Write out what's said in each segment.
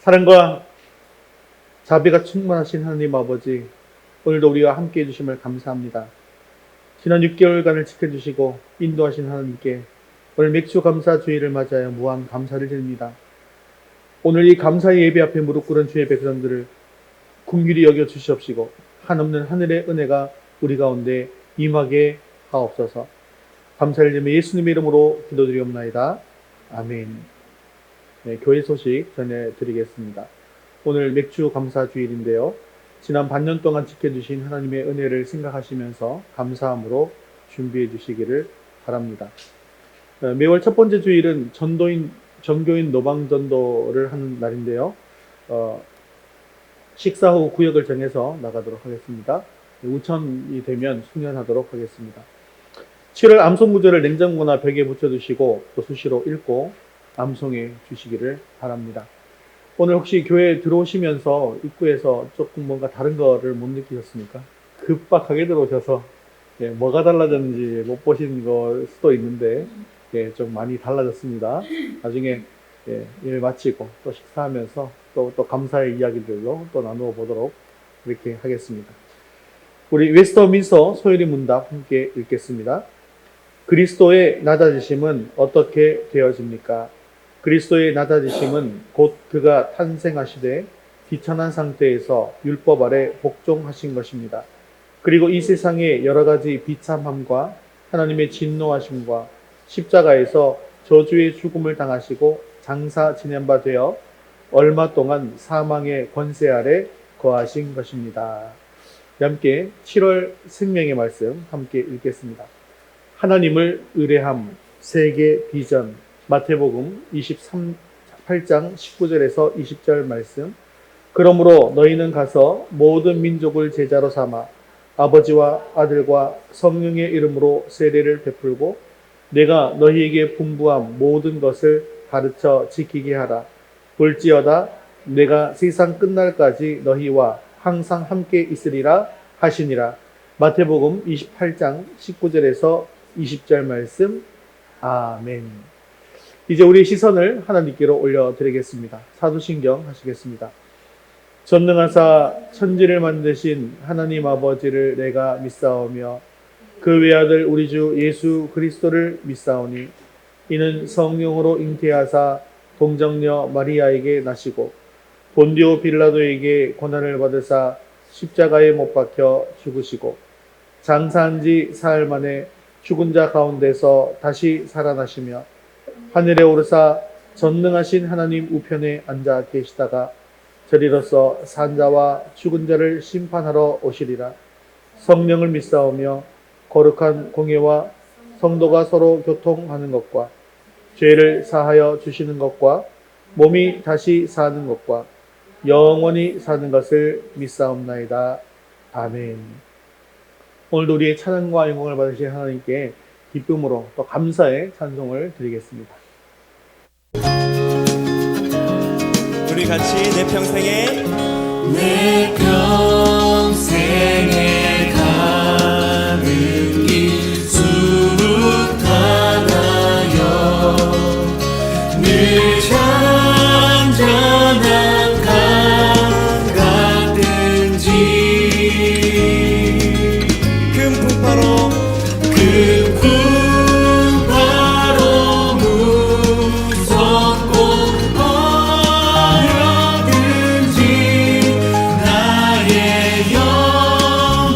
사랑과 자비가 충만하신 하나님 아버지, 오늘도 우리와 함께 해주심을 감사합니다. 지난 6개월간을 지켜주시고 인도하신 하나님께 오늘 맥주 감사 주일을 맞아요 무한 감사를 드립니다. 오늘 이 감사의 예배 앞에 무릎 꿇은 주의 백성들을 긍휼히 여겨 주시옵시고 한없는 하늘의 은혜가 우리 가운데 임하게 하옵소서. 감사를 드리며 예수님의 이름으로 기도드리옵나이다. 아멘. 네, 교회 소식 전해드리겠습니다. 오늘 맥주 감사 주일인데요. 지난 반년 동안 지켜주신 하나님의 은혜를 생각하시면서 감사함으로 준비해 주시기를 바랍니다. 매월 첫 번째 주일은 전교인 노방전도를 하는 날인데요. 식사 후 구역을 정해서 나가도록 하겠습니다. 우천이 되면 숙련하도록 하겠습니다. 7월 암송구절을 냉장고나 벽에 붙여두시고 또 수시로 읽고 암송해 주시기를 바랍니다. 오늘 혹시 교회에 들어오시면서 입구에서 조금 뭔가 다른 거를 못 느끼셨습니까? 급박하게 들어오셔서 뭐가 달라졌는지 못 보신 걸 수도 있는데 좀 많이 달라졌습니다. 나중에 일 마치고 또 식사하면서 또 감사의 이야기들로 또 나누어 보도록 그렇게 하겠습니다. 우리 웨스터민스터 소요리 문답 함께 읽겠습니다. 그리스도의 낮아지심은 어떻게 되어집니까? 그리스도의 낮아지심은 곧 그가 탄생하시되 비천한 상태에서 율법 아래 복종하신 것입니다. 그리고 이 세상의 여러 가지 비참함과 하나님의 진노하심과 십자가에서 저주의 죽음을 당하시고 장사 지낸 바 되어 얼마 동안 사망의 권세 아래 거하신 것입니다. 함께 7월 생명의 말씀 함께 읽겠습니다. 하나님을 의뢰함 세계 비전 마태복음 28장 19절에서 20절 말씀. 그러므로 너희는 가서 모든 민족을 제자로 삼아 아버지와 아들과 성령의 이름으로 세례를 베풀고 내가 너희에게 분부한 모든 것을 가르쳐 지키게 하라. 볼지어다 내가 세상 끝날까지 너희와 항상 함께 있으리라 하시니라. 마태복음 28장 19절에서 20절 말씀. 아멘. 이제 우리 시선을 하나님께로 올려드리겠습니다. 사도신경 하시겠습니다. 전능하사 천지를 만드신 하나님 아버지를 내가 믿사오며 그 외아들 우리 주 예수 그리스도를 믿사오니 이는 성령으로 잉태하사 동정녀 마리아에게 나시고 본디오 빌라도에게 고난을 받으사 십자가에 못 박혀 죽으시고 장사한 지 사흘 만에 죽은 자 가운데서 다시 살아나시며 하늘에 오르사 전능하신 하나님 우편에 앉아 계시다가 저리로서 산 자와 죽은 자를 심판하러 오시리라. 성령을 믿사오며 거룩한 공예와 성도가 서로 교통하는 것과 죄를 사하여 주시는 것과 몸이 다시 사는 것과 영원히 사는 것을 믿사옵나이다. 아멘. 오늘도 우리의 찬양과 영광을 받으신 하나님께 기쁨으로 또 감사의 찬송을 드리겠습니다. 우리 같이 내 평생에 가는 길 수룩하나요 늘 잔잔한 강 같든지 큰 풍파로 무섭고 어렵든지 나의 영혼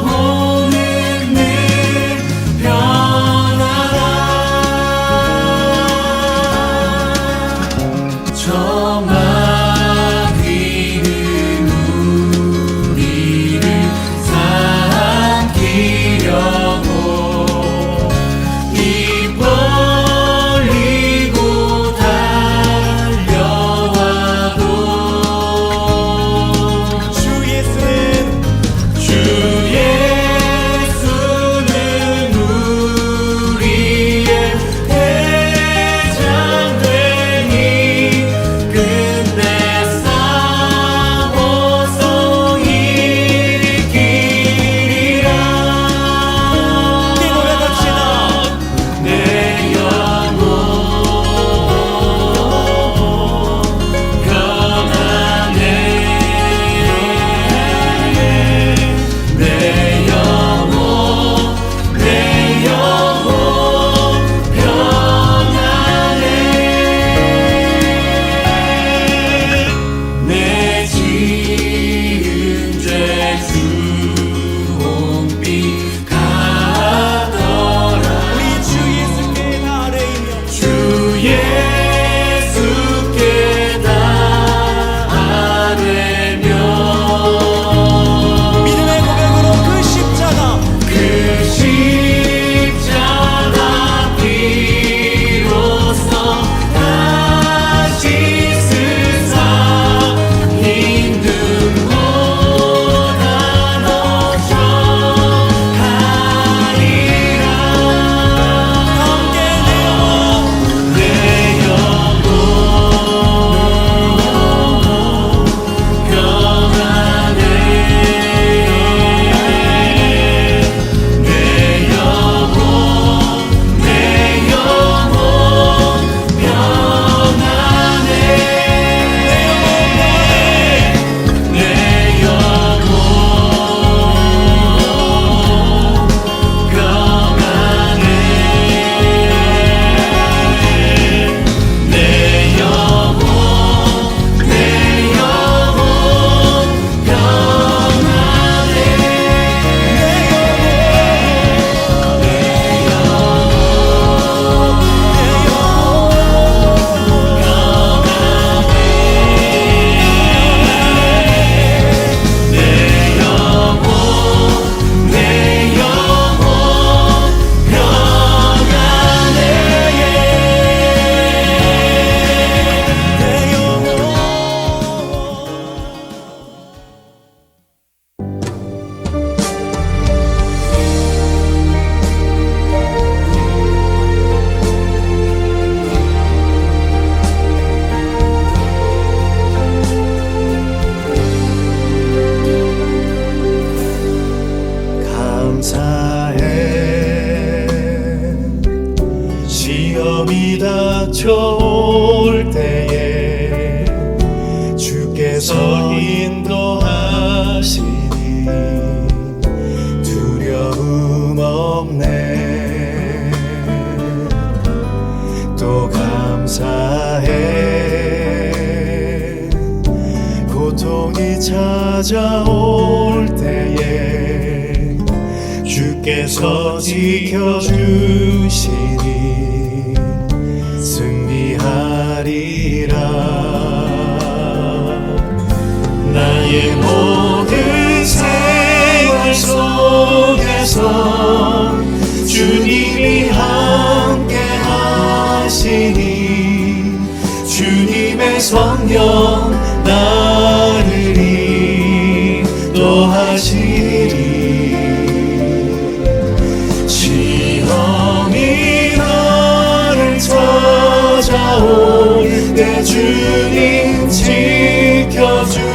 주께서 인도하시니 두려움 없네. 또 감사해. 고통이 찾아올 때에 주께서 지켜주시니 승리하리라. 나의 모든 생활 속에서 주님이 함께 하시니 주님의 성령 나를 인도하시리. 시험이 나를 찾아올 때 주님 지켜주시리.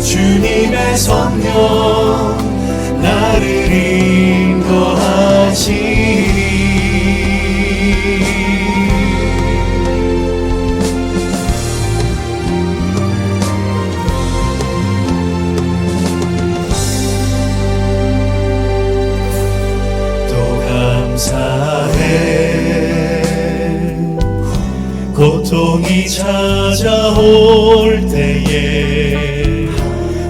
주님의 성령 나를 인도하시리. 고통이 찾아올 때에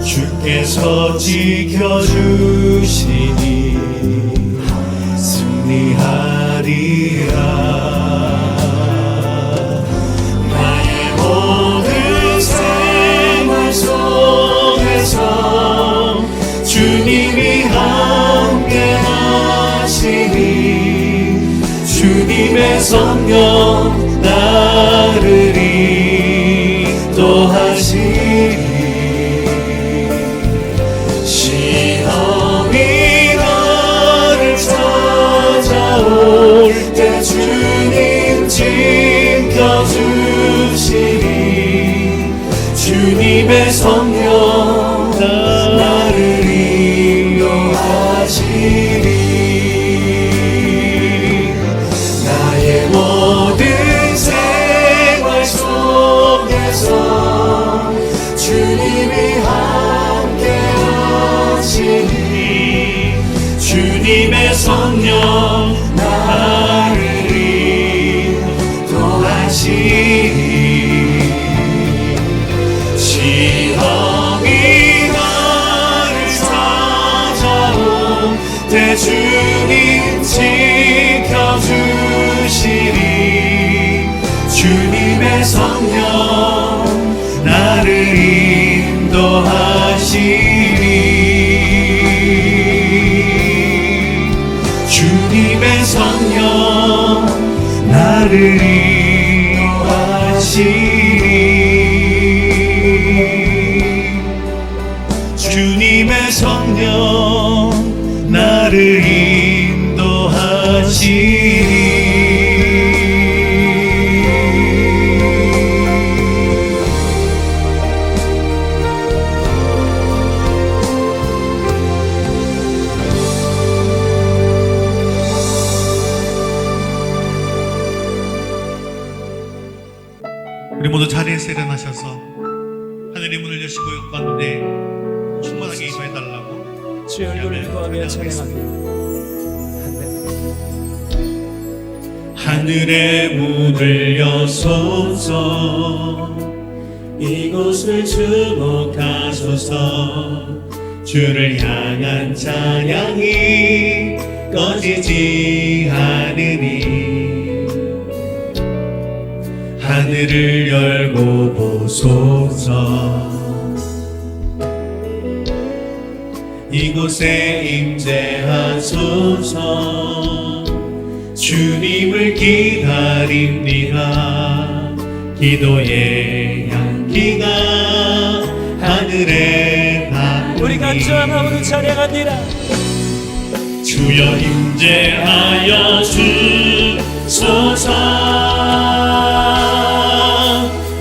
주께서 지켜주시니 승리하리라. 나의 모든 생활 속에서 주님이 함께 하시니 주님의 성령 나를 인도하시니. 시험이 나를 찾아올 때 주님 지켜주시니 주님의 성령 나를 인도하시니. 나의 모든 생활 속에서 주님이 함께 하시니 주님의 성령 나를 인도하시니. 시험이 나를 찾아올 때 주님 지켜주시니 주님의 성령 나를 인도하시니. 주님의 성령 나를 인도하시니. 주님의 성령 나를 인도하시니. 우리 모두 자리에서 일어나셔서 하늘의 문을 여시고 가운데 충만하게 임해달라고 주의 얼굴을 구하며 찬양하며 하늘의 문을 여소서. 이곳을 주목하소서. 주를 향한 찬양이 꺼지지 않으니 하늘을 열고 보소서. 이곳에 임재하소서. 주님을 기다립니다. 기도의 향기가 하늘에 닿으니 우리 간절함으로 찬양합니다. 주여 임재하여 주소서.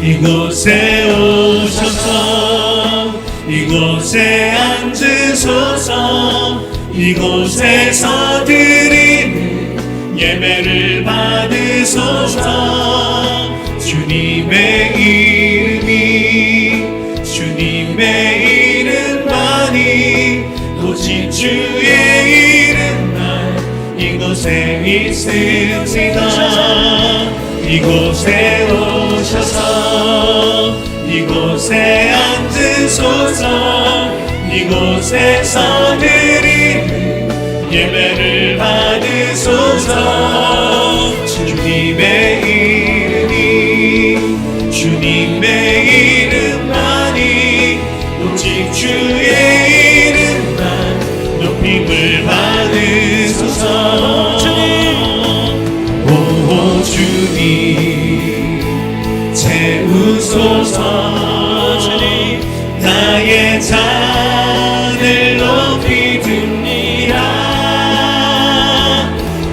이곳에 오셔서 이곳에 앉으소서. 이곳에서 드리는 예배를 받으소서. 주님의 이름 이름이 주님의 이름만이 오직 주의 이름만 이곳에 있습니다. 이곳에 오셔서 이곳에 앉으소서. 이곳에서 드리는 예배를 받으소서. 주님의 이름이 주님의 이름만이 오직 주의 이름만 높임을 받으소서. 오 주님 채우소서. 주님 나의 잔을 높이 듭니다.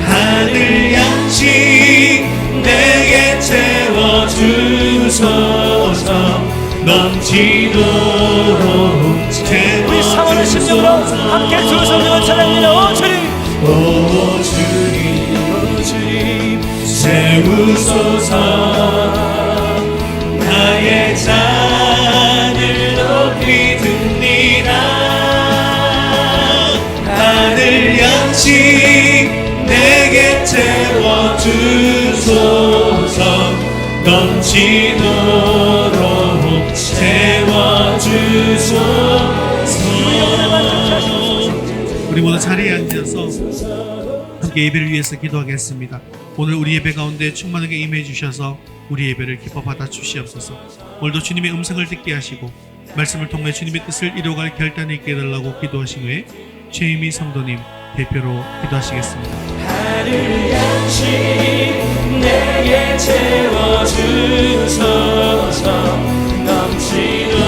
하늘 양식 내게 채워주소서. 넘치도록 우리 사모를 심령으로 함께 두 성령을 찬양합니다. 오 주님, 오 주님, 오 주님 채우소서. 나의 잔을 높이 듭니다. 하늘 양식 내게 채워주소서. 넘치도록 채워주소서. 우리 모두 자리에 앉아서 함께 예배를 위해서 기도하겠습니다. 오늘 우리 예배 가운데 충만하게 임해 주셔서 우리 예배를 기뻐 받아 주시옵소서. 오늘도 주님의 음성을 듣게 하시고 말씀을 통해 주님의 뜻을 이루어갈 결단이 있게 해달라고 기도하신 후에 최희미 성도님 대표로 기도하시겠습니다. 하늘 양식 내게 채워주소서. 넘치도록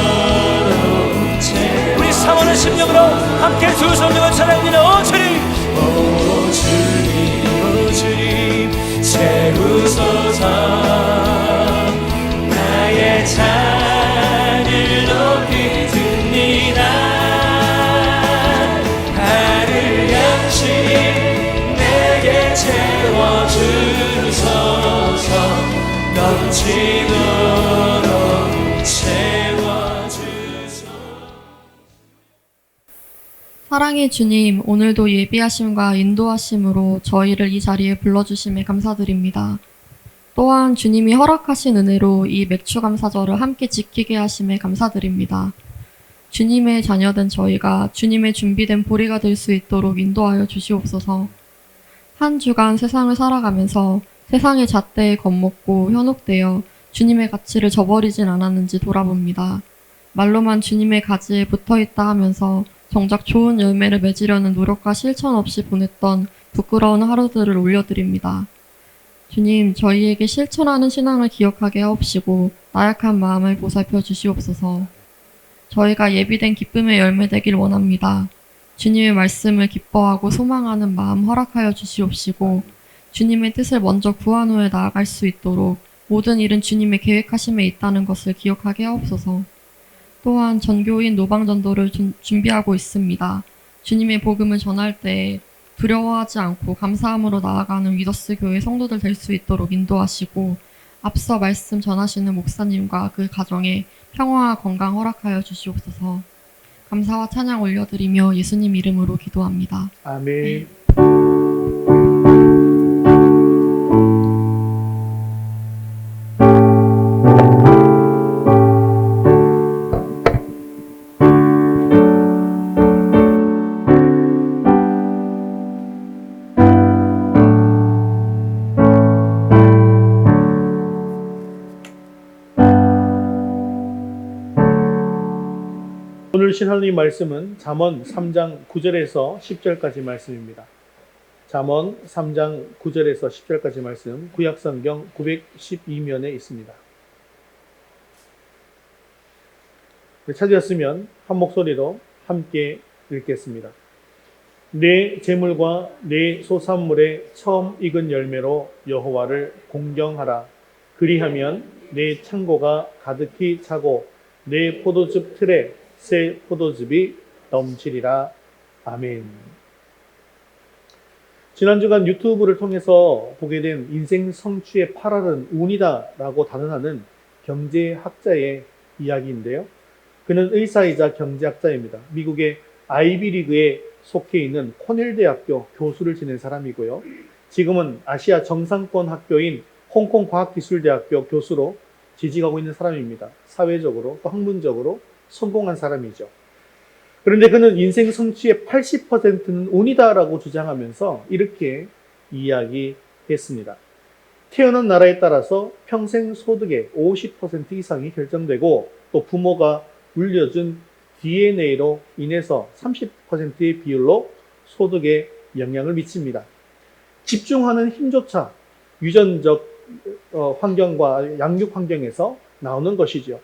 우리 사모는 심령으로 함께 두 성령을 찬양합니다. 오 주님, 오 주님, 오 주님 채우소서. 나의 잔을 높이 듭니다. 하늘 양식 내게 채워주소서. 넘치도록 채워주소서. 사랑의 주님, 오늘도 예비하심과 인도하심으로 저희를 이 자리에 불러주심에 감사드립니다. 또한 주님이 허락하신 은혜로 이 맥추감사절을 함께 지키게 하심에 감사드립니다. 주님의 자녀된 저희가 주님의 준비된 보리가 될 수 있도록 인도하여 주시옵소서. 한 주간 세상을 살아가면서 세상의 잣대에 겁먹고 현혹되어 주님의 가치를 저버리진 않았는지 돌아봅니다. 말로만 주님의 가지에 붙어있다 하면서 정작 좋은 열매를 맺으려는 노력과 실천 없이 보냈던 부끄러운 하루들을 올려드립니다. 주님, 저희에게 실천하는 신앙을 기억하게 하옵시고 나약한 마음을 보살펴 주시옵소서. 저희가 예비된 기쁨의 열매 되길 원합니다. 주님의 말씀을 기뻐하고 소망하는 마음 허락하여 주시옵시고 주님의 뜻을 먼저 구한 후에 나아갈 수 있도록 모든 일은 주님의 계획하심에 있다는 것을 기억하게 하옵소서. 또한 전교인 노방전도를 준비하고 있습니다. 주님의 복음을 전할 때 두려워하지 않고 감사함으로 나아가는 위더스 교회 성도들 될 수 있도록 인도하시고 앞서 말씀 전하시는 목사님과 그 가정에 평화와 건강 허락하여 주시옵소서. 감사와 찬양 올려드리며 예수님 이름으로 기도합니다. 아멘. 오늘 신하님 말씀은 잠언 3장 9절에서 10절까지 말씀입니다. 잠언 3장 9절에서 10절까지 말씀 구약성경 912면에 있습니다. 찾으셨으면 한 목소리로 함께 읽겠습니다. 내 재물과 내 소산물의 처음 익은 열매로 여호와를 공경하라. 그리하면 내 창고가 가득히 차고 내 포도즙 틀에 새 포도즙이 넘치리라. 아멘. 지난주간 유튜브를 통해서 보게 된 인생 성취의 8알은 운이다 라고 단언하는 경제학자의 이야기인데요. 그는 의사이자 경제학자입니다. 미국의 아이비리그에 속해 있는 코넬 대학교 교수를 지낸 사람이고요. 지금은 아시아 정상권 학교인 홍콩 과학기술대학교 교수로 재직하고 있는 사람입니다. 사회적으로 또 학문적으로 성공한 사람이죠. 그런데 그는 인생 성취의 80%는 운이다라고 주장하면서 이렇게 이야기했습니다. 태어난 나라에 따라서 평생 소득의 50% 이상이 결정되고 또 부모가 물려준 DNA로 인해서 30%의 비율로 소득에 영향을 미칩니다. 집중하는 힘조차 유전적 환경과 양육 환경에서 나오는 것이죠.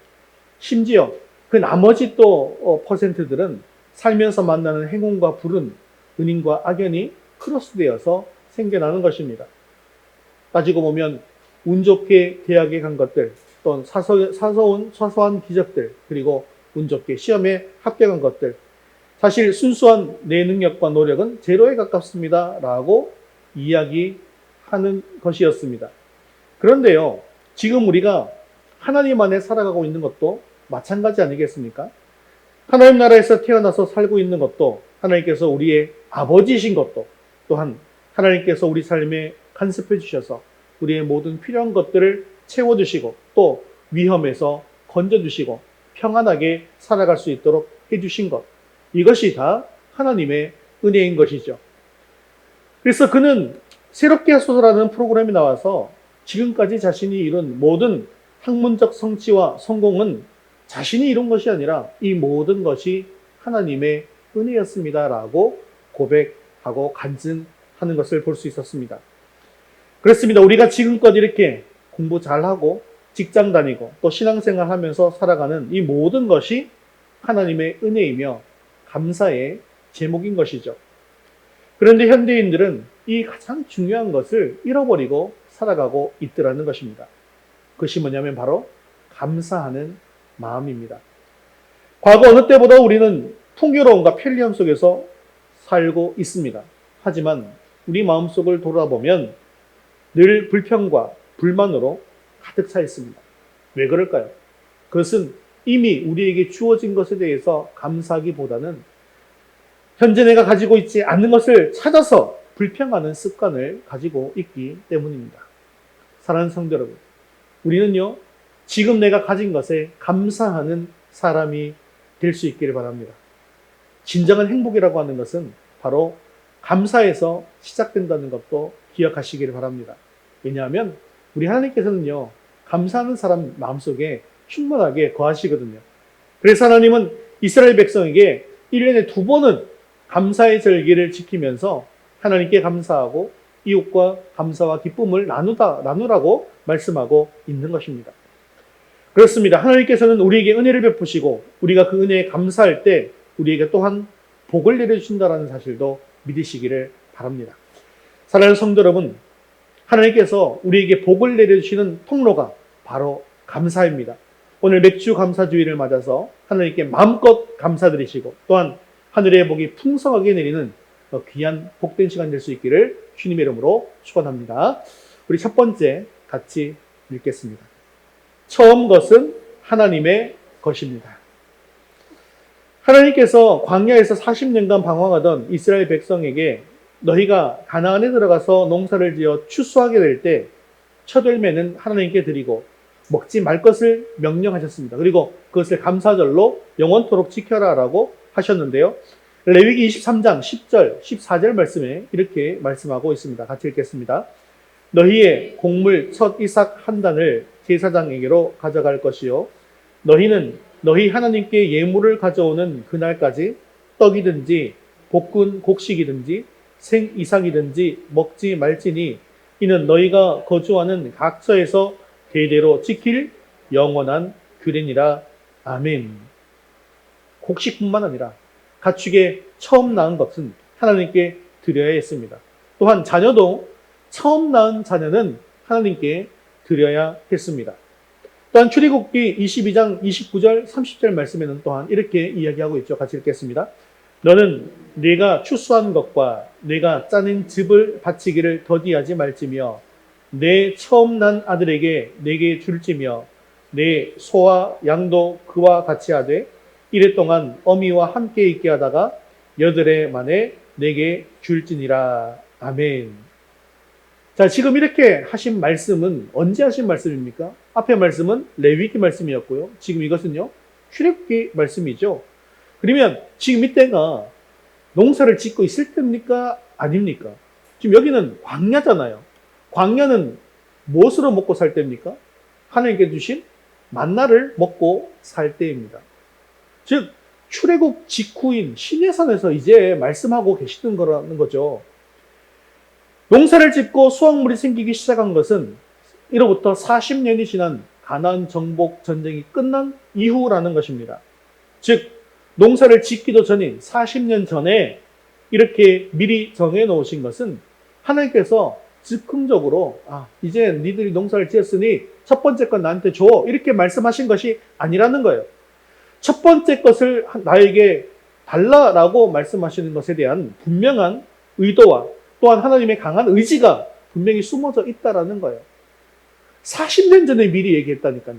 심지어 그 나머지 또 퍼센트들은 살면서 만나는 행운과 불운, 은인과 악연이 크로스되어서 생겨나는 것입니다. 따지고 보면 운 좋게 대학에 간 것들, 또 사소한 기적들, 그리고 운 좋게 시험에 합격한 것들, 사실 순수한 내 능력과 노력은 제로에 가깝습니다 라고 이야기하는 것이었습니다. 그런데요, 지금 우리가 하나님 안에 살아가고 있는 것도 마찬가지 아니겠습니까? 하나님 나라에서 태어나서 살고 있는 것도, 하나님께서 우리의 아버지이신 것도, 또한 하나님께서 우리 삶에 간섭해 주셔서 우리의 모든 필요한 것들을 채워주시고 또 위험에서 건져주시고 평안하게 살아갈 수 있도록 해주신 것, 이것이 다 하나님의 은혜인 것이죠. 그래서 그는 새롭게 하소서라는 프로그램이 나와서 지금까지 자신이 이룬 모든 학문적 성취와 성공은 자신이 이룬 것이 아니라 이 모든 것이 하나님의 은혜였습니다라고 고백하고 간증하는 것을 볼 수 있었습니다. 그렇습니다. 우리가 지금껏 이렇게 공부 잘하고 직장 다니고 또 신앙생활 하면서 살아가는 이 모든 것이 하나님의 은혜이며 감사의 제목인 것이죠. 그런데 현대인들은 이 가장 중요한 것을 잃어버리고 살아가고 있더라는 것입니다. 그것이 뭐냐면 바로 감사하는 마음입니다. 과거 어느 때보다 우리는 풍요로움과 편리함 속에서 살고 있습니다. 하지만 우리 마음속을 돌아보면 늘 불평과 불만으로 가득 차 있습니다. 왜 그럴까요? 그것은 이미 우리에게 주어진 것에 대해서 감사하기보다는 현재 내가 가지고 있지 않는 것을 찾아서 불평하는 습관을 가지고 있기 때문입니다. 사랑하는 성도 여러분, 우리는요, 지금 내가 가진 것에 감사하는 사람이 될 수 있기를 바랍니다. 진정한 행복이라고 하는 것은 바로 감사에서 시작된다는 것도 기억하시기를 바랍니다. 왜냐하면 우리 하나님께서는요, 감사하는 사람 마음속에 충만하게 거하시거든요. 그래서 하나님은 이스라엘 백성에게 1년에 2번은 감사의 절기를 지키면서 하나님께 감사하고 이웃과 감사와 기쁨을 나누라고 말씀하고 있는 것입니다. 그렇습니다. 하나님께서는 우리에게 은혜를 베푸시고 우리가 그 은혜에 감사할 때 우리에게 또한 복을 내려주신다는 사실도 믿으시기를 바랍니다. 사랑하는 성도 여러분, 하나님께서 우리에게 복을 내려주시는 통로가 바로 감사입니다. 오늘 맥주 감사주의를 맞아서 하나님께 마음껏 감사드리시고 또한 하늘의 복이 풍성하게 내리는 귀한 복된 시간 될 수 있기를 주님의 이름으로 축원합니다. 우리 첫 번째 같이 읽겠습니다. 처음 것은 하나님의 것입니다. 하나님께서 광야에서 40년간 방황하던 이스라엘 백성에게 너희가 가나안에 들어가서 농사를 지어 추수하게 될 때 첫 열매는 하나님께 드리고 먹지 말 것을 명령하셨습니다. 그리고 그것을 감사절로 영원토록 지켜라라고 하셨는데요. 레위기 23장 10절, 14절 말씀에 이렇게 말씀하고 있습니다. 같이 읽겠습니다. 너희의 곡물 첫 이삭 한 단을 제사장에게로 가져갈 것이요. 너희는 너희 하나님께 예물을 가져오는 그날까지 떡이든지 볶은 곡식이든지 생 이삭이든지 먹지 말지니 이는 너희가 거주하는 각처에서 대대로 지킬 영원한 규례니라. 아멘. 곡식뿐만 아니라 가축의 처음 낳은 것은 하나님께 드려야 했습니다. 또한 자녀도 처음 낳은 자녀는 하나님께 드려야 했습니다. 또한 출애굽기 22장 29절 30절 말씀에는 또한 이렇게 이야기하고 있죠. 같이 읽겠습니다. 너는 네가 추수한 것과 네가 짜낸 즙을 바치기를 더디하지 말지며 내 처음 난 아들에게 내게 줄지며 내 소와 양도 그와 같이 하되 이래 동안 어미와 함께 있게 하다가 8해 만에 내게 줄지니라. 아멘. 자, 지금 이렇게 하신 말씀은 언제 하신 말씀입니까? 앞에 말씀은 레위기 말씀이었고요. 지금 이것은요, 출애굽기 말씀이죠. 그러면 지금 이때가 농사를 짓고 있을 때입니까? 아닙니까? 지금 여기는 광야잖아요. 광야는 무엇으로 먹고 살 때입니까? 하나님께 주신 만나를 먹고 살 때입니다. 즉 출애굽 직후인 시내산에서 이제 말씀하고 계시는 거라는 거죠. 농사를 짓고 수확물이 생기기 시작한 것은 이로부터 40년이 지난 가나안 정복 전쟁이 끝난 이후라는 것입니다. 즉 농사를 짓기도 전인 40년 전에 이렇게 미리 정해 놓으신 것은 하나님께서 즉흥적으로 이제 니들이 농사를 지었으니 첫 번째 건 나한테 줘, 이렇게 말씀하신 것이 아니라는 거예요. 첫 번째 것을 나에게 달라라고 말씀하시는 것에 대한 분명한 의도와 또한 하나님의 강한 의지가 분명히 숨어져 있다라는 거예요. 40년 전에 미리 얘기했다니까요.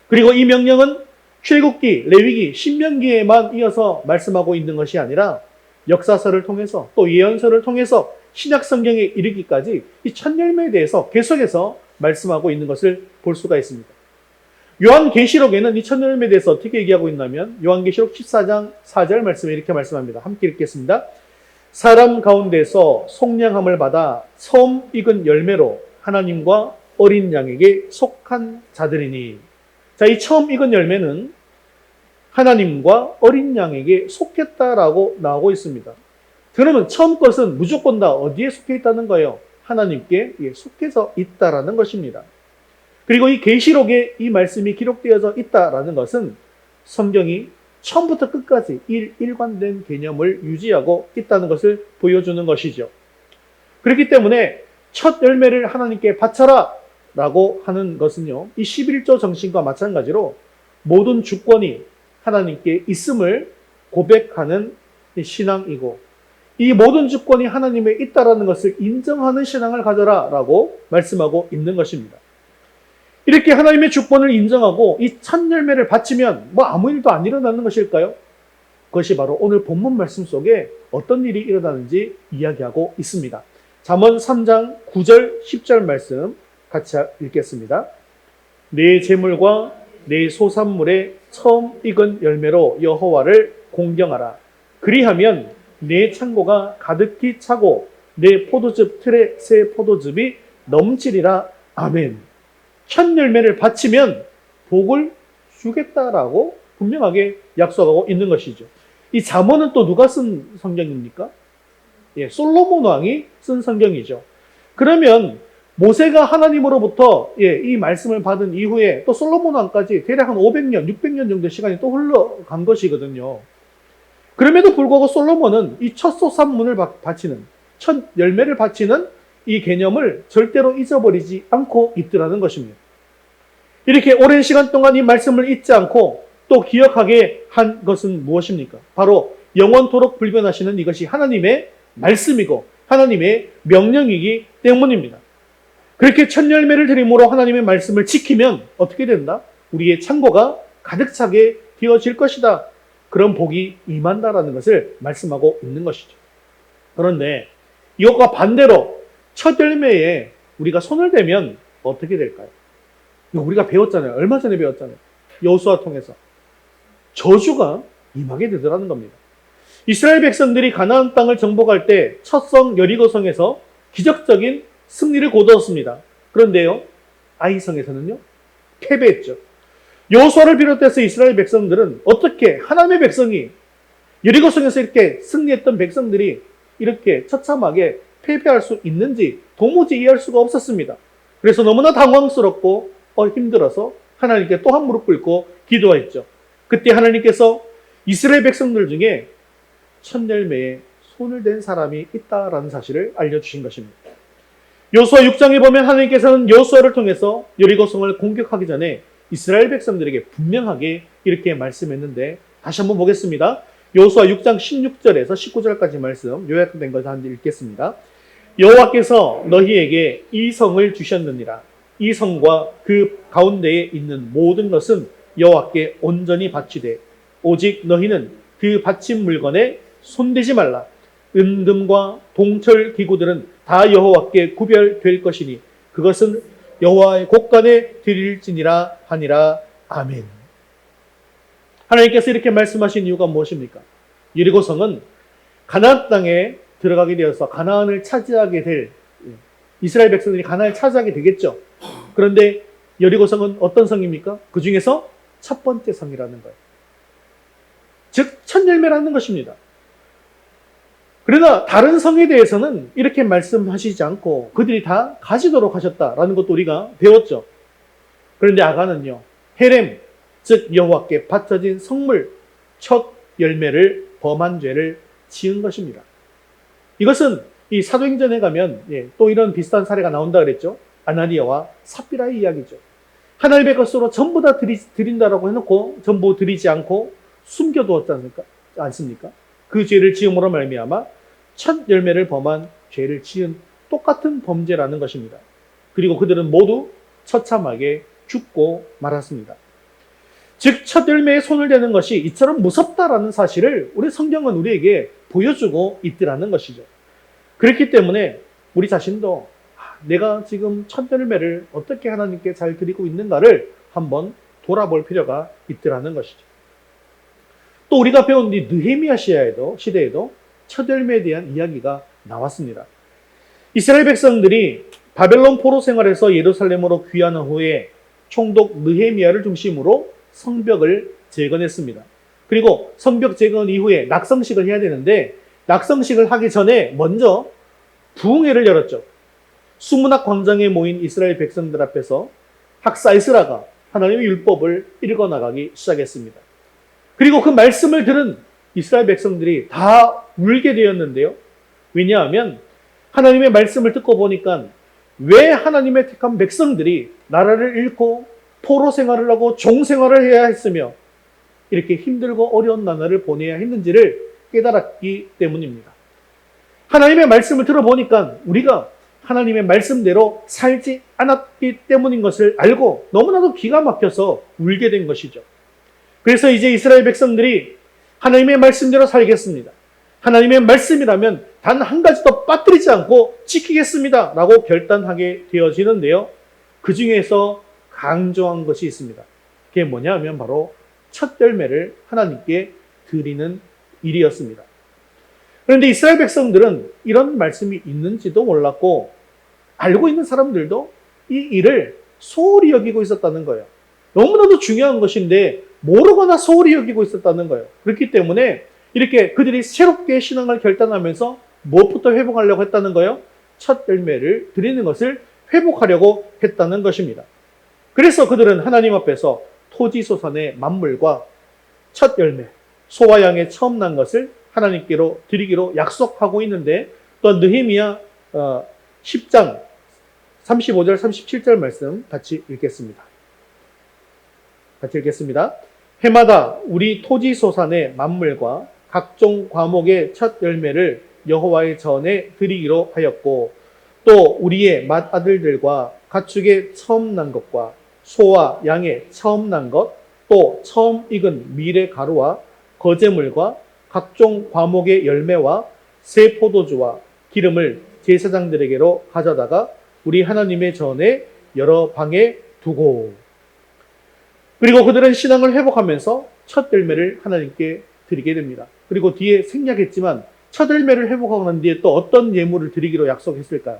그리고 이 명령은 출애굽기, 레위기, 신명기에만 이어서 말씀하고 있는 것이 아니라 역사서를 통해서 또 예언서를 통해서 신약 성경에 이르기까지 이 첫 열매에 대해서 계속해서 말씀하고 있는 것을 볼 수가 있습니다. 요한계시록에는 이 첫 열매에 대해서 어떻게 얘기하고 있냐면 요한계시록 14장 4절 말씀에 이렇게 말씀합니다. 함께 읽겠습니다. 사람 가운데서 속량함을 받아 처음 익은 열매로 하나님과 어린 양에게 속한 자들이니. 자, 이 처음 익은 열매는 하나님과 어린 양에게 속했다라고 나오고 있습니다. 그러면 처음 것은 무조건 다 어디에 속해 있다는 거예요? 하나님께 속해서 있다라는 것입니다. 그리고 이 계시록에 이 말씀이 기록되어져 있다라는 것은 성경이 처음부터 끝까지 일관된 개념을 유지하고 있다는 것을 보여주는 것이죠. 그렇기 때문에 첫 열매를 하나님께 바쳐라 라고 하는 것은요, 이 11조 정신과 마찬가지로 모든 주권이 하나님께 있음을 고백하는 신앙이고, 이 모든 주권이 하나님에 있다라는 것을 인정하는 신앙을 가져라 라고 말씀하고 있는 것입니다. 이렇게 하나님의 주권을 인정하고 이 첫 열매를 바치면 아무 일도 안 일어나는 것일까요? 그것이 바로 오늘 본문 말씀 속에 어떤 일이 일어나는지 이야기하고 있습니다. 잠언 3장 9절 10절 말씀 같이 읽겠습니다. 내 재물과 내 소산물의 처음 익은 열매로 여호와를 공경하라. 그리하면 내 창고가 가득히 차고 내 포도즙 틀에 새 포도즙이 넘치리라. 아멘. 첫 열매를 바치면 복을 주겠다라고 분명하게 약속하고 있는 것이죠. 이 잠언은 또 누가 쓴 성경입니까? 솔로몬 왕이 쓴 성경이죠. 그러면 모세가 하나님으로부터 이 말씀을 받은 이후에 또 솔로몬 왕까지 대략 한 500년, 600년 정도 시간이 또 흘러간 것이거든요. 그럼에도 불구하고 솔로몬은 이 첫 소산물을 바치는, 첫 열매를 바치는 이 개념을 절대로 잊어버리지 않고 있더라는 것입니다. 이렇게 오랜 시간 동안 이 말씀을 잊지 않고 또 기억하게 한 것은 무엇입니까? 바로 영원토록 불변하시는 이것이 하나님의 말씀이고 하나님의 명령이기 때문입니다. 그렇게 첫 열매를 드림으로 하나님의 말씀을 지키면 어떻게 된다? 우리의 창고가 가득 차게 되어질 것이다. 그런 복이 임한다라는 것을 말씀하고 있는 것이죠. 그런데 이것과 반대로 첫 열매에 우리가 손을 대면 어떻게 될까요? 이거 우리가 배웠잖아요. 얼마 전에 배웠잖아요. 여호수아 통해서. 저주가 임하게 되더라는 겁니다. 이스라엘 백성들이 가나안 땅을 정복할 때 첫 성 여리고성에서 기적적인 승리를 거두었습니다. 그런데요, 아이성에서는요, 패배했죠. 여호수아를 비롯해서 이스라엘 백성들은 어떻게 하나님의 백성이 여리고성에서 이렇게 승리했던 백성들이 이렇게 처참하게 패배할 수 있는지 도무지 이해할 수가 없었습니다. 그래서 너무나 당황스럽고 힘들어서 하나님께 또 한 무릎 꿇고 기도했죠. 그때 하나님께서 이스라엘 백성들 중에 첫 열매에 손을 댄 사람이 있다라는 사실을 알려주신 것입니다. 여호수아 6장에 보면 하나님께서는 여호수아를 통해서 여리고성을 공격하기 전에 이스라엘 백성들에게 분명하게 이렇게 말씀했는데, 다시 한번 보겠습니다. 여호수아 6장 16절에서 19절까지 말씀 요약된 것을 한번 읽겠습니다. 여호와께서 너희에게 이 성을 주셨느니라. 이 성과 그 가운데에 있는 모든 것은 여호와께 온전히 바치되 오직 너희는 그 바친 물건에 손대지 말라. 은금과 동철 기구들은 다 여호와께 구별될 것이니 그것은 여호와의 곳간에 드릴지니라 하니라. 아멘. 하나님께서 이렇게 말씀하신 이유가 무엇입니까? 여리고성은 가나안 땅에 들어가게 되어서 가나안을 차지하게 될, 이스라엘 백성들이 가나안을 차지하게 되겠죠. 그런데 여리고성은 어떤 성입니까? 그 중에서 첫 번째 성이라는 거예요. 즉 첫 열매라는 것입니다. 그러나 다른 성에 대해서는 이렇게 말씀하시지 않고 그들이 다 가지도록 하셨다라는 것도 우리가 배웠죠. 그런데 아간은요, 헤렘, 즉 여호와께 바쳐진 성물 첫 열매를 범한 죄를 지은 것입니다. 이것은 이 사도행전에 가면 또 이런 비슷한 사례가 나온다 그랬죠. 아나니아와 삽비라의 이야기죠. 하나님의 것으로 전부 다 드린다라고 해놓고 전부 드리지 않고 숨겨두었지 않습니까? 그 죄를 지음으로 말미암아 첫 열매를 범한 죄를 지은 똑같은 범죄라는 것입니다. 그리고 그들은 모두 처참하게 죽고 말았습니다. 즉 첫 열매에 손을 대는 것이 이처럼 무섭다라는 사실을 우리 성경은 우리에게 보여주고 있더라는 것이죠. 그렇기 때문에 우리 자신도 내가 지금 첫 열매를 어떻게 하나님께 잘 드리고 있는가를 한번 돌아볼 필요가 있더라는 것이죠. 또 우리가 배운 이 느헤미야 시대에도 첫 열매에 대한 이야기가 나왔습니다. 이스라엘 백성들이 바벨론 포로 생활에서 예루살렘으로 귀환한 후에 총독 느헤미야를 중심으로 성벽을 재건했습니다. 그리고 성벽 재건 이후에 낙성식을 해야 되는데 낙성식을 하기 전에 먼저 부흥회를 열었죠. 수문학 광장에 모인 이스라엘 백성들 앞에서 학사 에스라가 하나님의 율법을 읽어나가기 시작했습니다. 그리고 그 말씀을 들은 이스라엘 백성들이 다 울게 되었는데요. 왜냐하면 하나님의 말씀을 듣고 보니까 왜 하나님의 택한 백성들이 나라를 잃고 포로 생활을 하고 종 생활을 해야 했으며 이렇게 힘들고 어려운 나날을 보내야 했는지를 깨달았기 때문입니다. 하나님의 말씀을 들어보니까 우리가 하나님의 말씀대로 살지 않았기 때문인 것을 알고 너무나도 기가 막혀서 울게 된 것이죠. 그래서 이제 이스라엘 백성들이 하나님의 말씀대로 살겠습니다. 하나님의 말씀이라면 단 한 가지도 빠뜨리지 않고 지키겠습니다. 라고 결단하게 되어지는데요. 그 중에서 강조한 것이 있습니다. 그게 뭐냐 하면 바로 첫 열매를 하나님께 드리는 일이었습니다. 그런데 이스라엘 백성들은 이런 말씀이 있는지도 몰랐고 알고 있는 사람들도 이 일을 소홀히 여기고 있었다는 거예요. 너무나도 중요한 것인데 모르거나 소홀히 여기고 있었다는 거예요. 그렇기 때문에 이렇게 그들이 새롭게 신앙을 결단하면서 무엇부터 회복하려고 했다는 거예요? 첫 열매를 드리는 것을 회복하려고 했다는 것입니다. 그래서 그들은 하나님 앞에서 토지소산의 만물과 첫 열매, 소와 양의 처음 난 것을 하나님께로 드리기로 약속하고 있는데 또 느헤미야 10장 35절 37절 말씀 같이 읽겠습니다. 해마다 우리 토지소산의 만물과 각종 과목의 첫 열매를 여호와의 전에 드리기로 하였고 또 우리의 맏아들들과 가축의 처음 난 것과 소와 양의 처음 난 것, 또 처음 익은 밀의 가루와 거제물과 각종 과목의 열매와 새 포도주와 기름을 제사장들에게로 가져다가 우리 하나님의 전에 여러 방에 두고. 그리고 그들은 신앙을 회복하면서 첫 열매를 하나님께 드리게 됩니다. 그리고 뒤에 생략했지만 첫 열매를 회복하고 난 뒤에 또 어떤 예물을 드리기로 약속했을까요?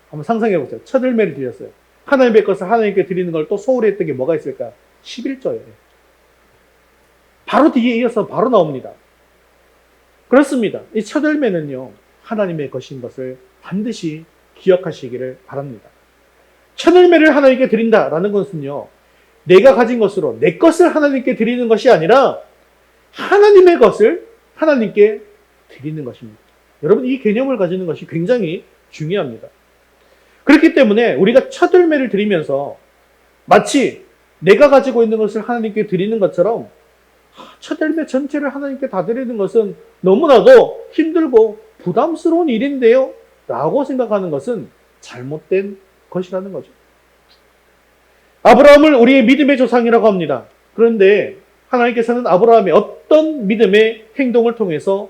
한번 상상해 보세요. 첫 열매를 드렸어요. 하나님의 것을 하나님께 드리는 걸 또 소홀히 했던 게 뭐가 있을까요? 11조예요. 바로 뒤에 이어서 바로 나옵니다. 그렇습니다. 이 첫 열매는요, 하나님의 것인 것을 반드시 기억하시기를 바랍니다. 첫 열매를 하나님께 드린다라는 것은요, 내가 가진 것으로 내 것을 하나님께 드리는 것이 아니라 하나님의 것을 하나님께 드리는 것입니다. 여러분, 이 개념을 가지는 것이 굉장히 중요합니다. 그렇기 때문에 우리가 첫 열매를 드리면서 마치 내가 가지고 있는 것을 하나님께 드리는 것처럼 첫 열매 전체를 하나님께 다 드리는 것은 너무나도 힘들고 부담스러운 일인데요 라고 생각하는 것은 잘못된 것이라는 거죠. 아브라함을 우리의 믿음의 조상이라고 합니다. 그런데 하나님께서는 아브라함의 어떤 믿음의 행동을 통해서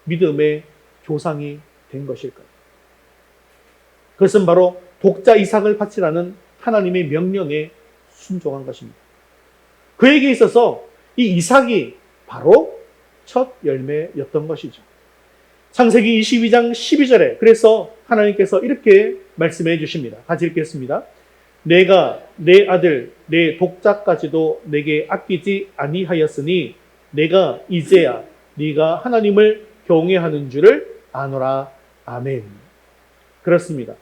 믿음의 조상이 된 것일까요? 그것은 바로 독자 이삭을 바치라는 하나님의 명령에 순종한 것입니다. 그에게 있어서 이 이삭이 바로 첫 열매였던 것이죠. 창세기 22장 12절에 그래서 하나님께서 이렇게 말씀해 주십니다. 같이 읽겠습니다. 내가 내 아들 내 독자까지도 내게 아끼지 아니하였으니 내가 이제야 네가 하나님을 경외하는 줄을 아노라. 아멘. 그렇습니다.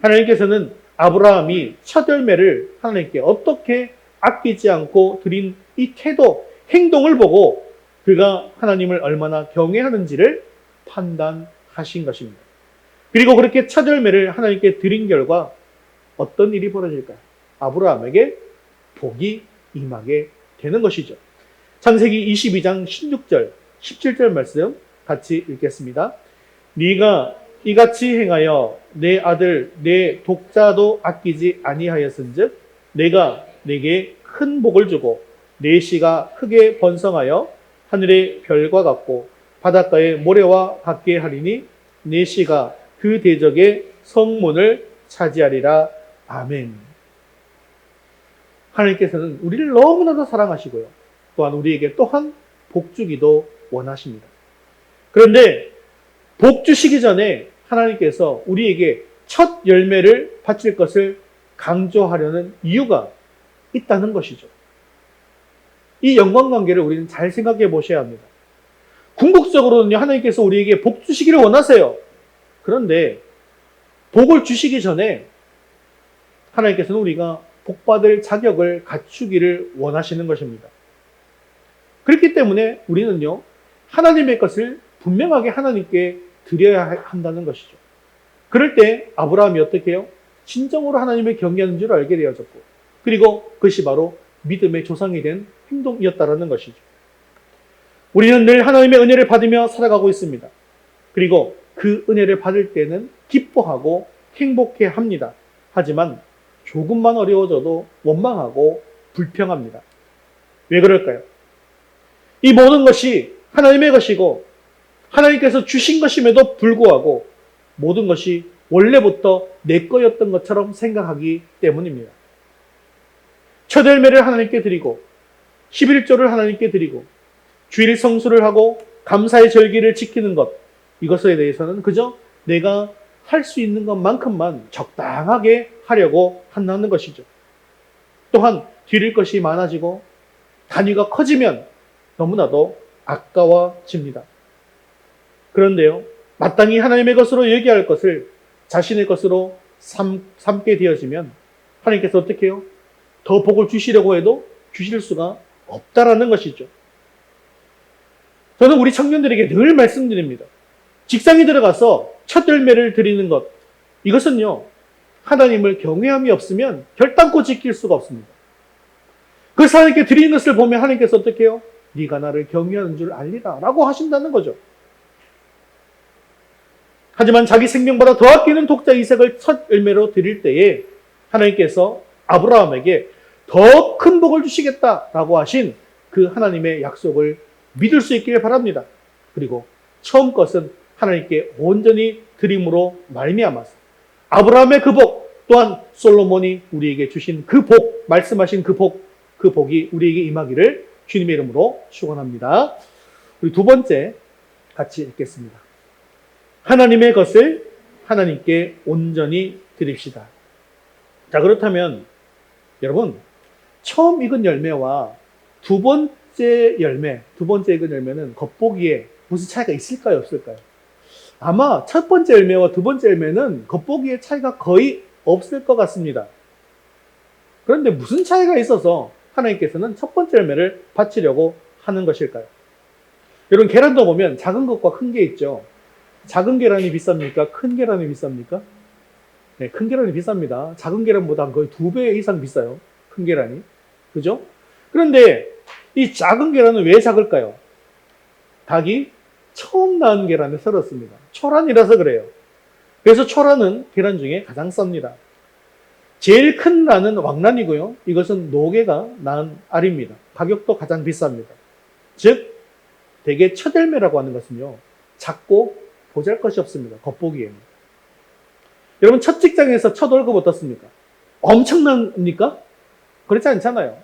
하나님께서는 아브라함이 첫 열매를 하나님께 어떻게 아끼지 않고 드린 이 태도, 행동을 보고 그가 하나님을 얼마나 경외하는지를 판단하신 것입니다. 그리고 그렇게 첫 열매를 하나님께 드린 결과 어떤 일이 벌어질까요? 아브라함에게 복이 임하게 되는 것이죠. 창세기 22장 16절, 17절 말씀 같이 읽겠습니다. 네가 이같이 행하여 내 아들 내 독자도 아끼지 아니하였은즉 내가 네게 큰 복을 주고 내 씨가 크게 번성하여 하늘의 별과 같고 바닷가의 모래와 같게 하리니 내 씨가 그 대적의 성문을 차지하리라. 아멘. 하나님께서는 우리를 너무나도 사랑하시고요. 또한 우리에게 또한 복 주기도 원하십니다. 그런데 복 주시기 전에 하나님께서 우리에게 첫 열매를 바칠 것을 강조하려는 이유가 있다는 것이죠. 이 연관관계를 우리는 잘 생각해 보셔야 합니다. 궁극적으로는요, 하나님께서 우리에게 복 주시기를 원하세요. 그런데 복을 주시기 전에 하나님께서는 우리가 복받을 자격을 갖추기를 원하시는 것입니다. 그렇기 때문에 우리는요, 하나님의 것을 분명하게 하나님께 드려야 한다는 것이죠. 그럴 때 아브라함이 어떻게 해요? 진정으로 하나님을 경외하는 줄 알게 되어졌고, 그리고 그것이 바로 믿음의 조상이 된 행동이었다라는 것이죠. 우리는 늘 하나님의 은혜를 받으며 살아가고 있습니다. 그리고 그 은혜를 받을 때는 기뻐하고 행복해 합니다. 하지만 조금만 어려워져도 원망하고 불평합니다. 왜 그럴까요? 이 모든 것이 하나님의 것이고 하나님께서 주신 것임에도 불구하고 모든 것이 원래부터 내 거였던 것처럼 생각하기 때문입니다. 첫 열매를 하나님께 드리고 11조를 하나님께 드리고 주일 성수를 하고 감사의 절기를 지키는 것, 이것에 대해서는 그저 내가 할 수 있는 것만큼만 적당하게 하려고 한다는 것이죠. 또한 드릴 것이 많아지고 단위가 커지면 너무나도 아까워집니다. 그런데요, 마땅히 하나님의 것으로 얘기할 것을 자신의 것으로 삼게 되어지면 하나님께서 어떻게 해요? 더 복을 주시려고 해도 주실 수가 없다라는 것이죠. 저는 우리 청년들에게 늘 말씀드립니다. 직장에 들어가서 첫 열매를 드리는 것, 이것은요, 하나님을 경외함이 없으면 결단코 지킬 수가 없습니다. 그래서 하나님께 드리는 것을 보면 하나님께서 어떻게 해요? 네가 나를 경외하는 줄 알리라 라고 하신다는 거죠. 하지만 자기 생명보다 더 아끼는 독자 이삭을 첫 열매로 드릴 때에 하나님께서 아브라함에게 더 큰 복을 주시겠다라고 하신 그 하나님의 약속을 믿을 수 있기를 바랍니다. 그리고 처음 것은 하나님께 온전히 드림으로 말미암아서 아브라함의 그 복, 또한 솔로몬이 우리에게 주신 그 복, 말씀하신 그 복이 우리에게 임하기를 주님의 이름으로 축원합니다. 우리 두 번째 같이 읽겠습니다. 하나님의 것을 하나님께 온전히 드립시다. 자, 그렇다면 여러분, 처음 익은 열매와 두 번째 익은 열매는 겉보기에 무슨 차이가 있을까요, 없을까요? 아마 첫 번째 열매와 두 번째 열매는 겉보기에 차이가 거의 없을 것 같습니다. 그런데 무슨 차이가 있어서 하나님께서는 첫 번째 열매를 바치려고 하는 것일까요? 여러분, 계란도 보면 작은 것과 큰 게 있죠. 작은 계란이 비쌉니까? 큰 계란이 비쌉니까? 네, 큰 계란이 비쌉니다. 작은 계란보다 거의 2배 이상 비싸요. 큰 계란이. 그죠? 그런데 이 작은 계란은 왜 작을까요? 닭이 처음 낳은 계란을 썰었습니다. 초란이라서 그래요. 그래서 초란은 계란 중에 가장 쌉니다. 제일 큰 난은 왕란이고요. 이것은 노개가 낳은 알입니다. 가격도 가장 비쌉니다. 즉 대개 첫 열매라고 하는 것은요, 작고 보잘것이 없습니다. 겉보기에는. 여러분 첫 직장에서 첫 월급 어떻습니까? 엄청납니까? 그렇지 않잖아요.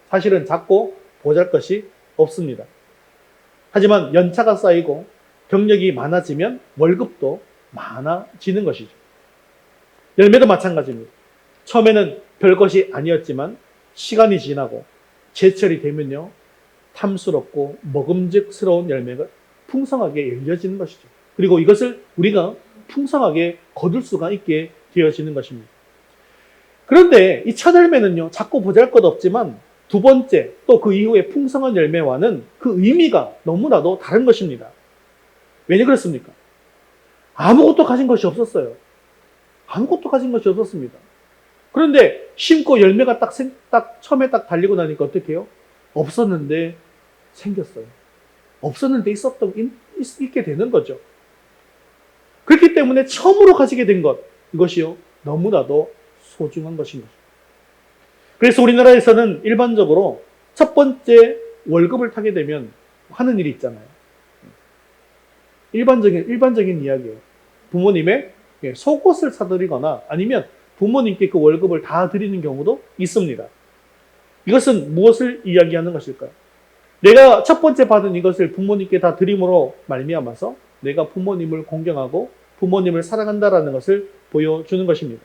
사실은 작고 보잘것이 없습니다. 하지만 연차가 쌓이고 경력이 많아지면 월급도 많아지는 것이죠. 열매도 마찬가지입니다. 처음에는 별것이 아니었지만 시간이 지나고 제철이 되면요, 탐스럽고 먹음직스러운 열매가 풍성하게 열려지는 것이죠. 그리고 이것을 우리가 풍성하게 거둘 수가 있게 되어지는 것입니다. 그런데 이 첫 열매는요, 작고 보잘것 없지만 두 번째 또 그 이후에 풍성한 열매와는 그 의미가 너무나도 다른 것입니다. 왜 그렇습니까? 아무것도 가진 것이 없었어요. 아무것도 가진 것이 없었습니다. 그런데 심고 열매가 딱 처음에 딱 달리고 나니까 어떻게 해요? 없었는데 생겼어요. 없었는데 있게 되는 거죠. 그렇기 때문에 처음으로 가지게 된 것, 이것이요, 너무나도 소중한 것인 거죠. 그래서 우리나라에서는 일반적으로 첫 번째 월급을 타게 되면 하는 일이 있잖아요. 일반적인 이야기예요. 부모님의 속옷을 사드리거나 아니면 부모님께 그 월급을 다 드리는 경우도 있습니다. 이것은 무엇을 이야기하는 것일까요? 내가 첫 번째 받은 이것을 부모님께 다 드림으로 말미암아서 내가 부모님을 공경하고 부모님을 사랑한다라는 것을 보여주는 것입니다.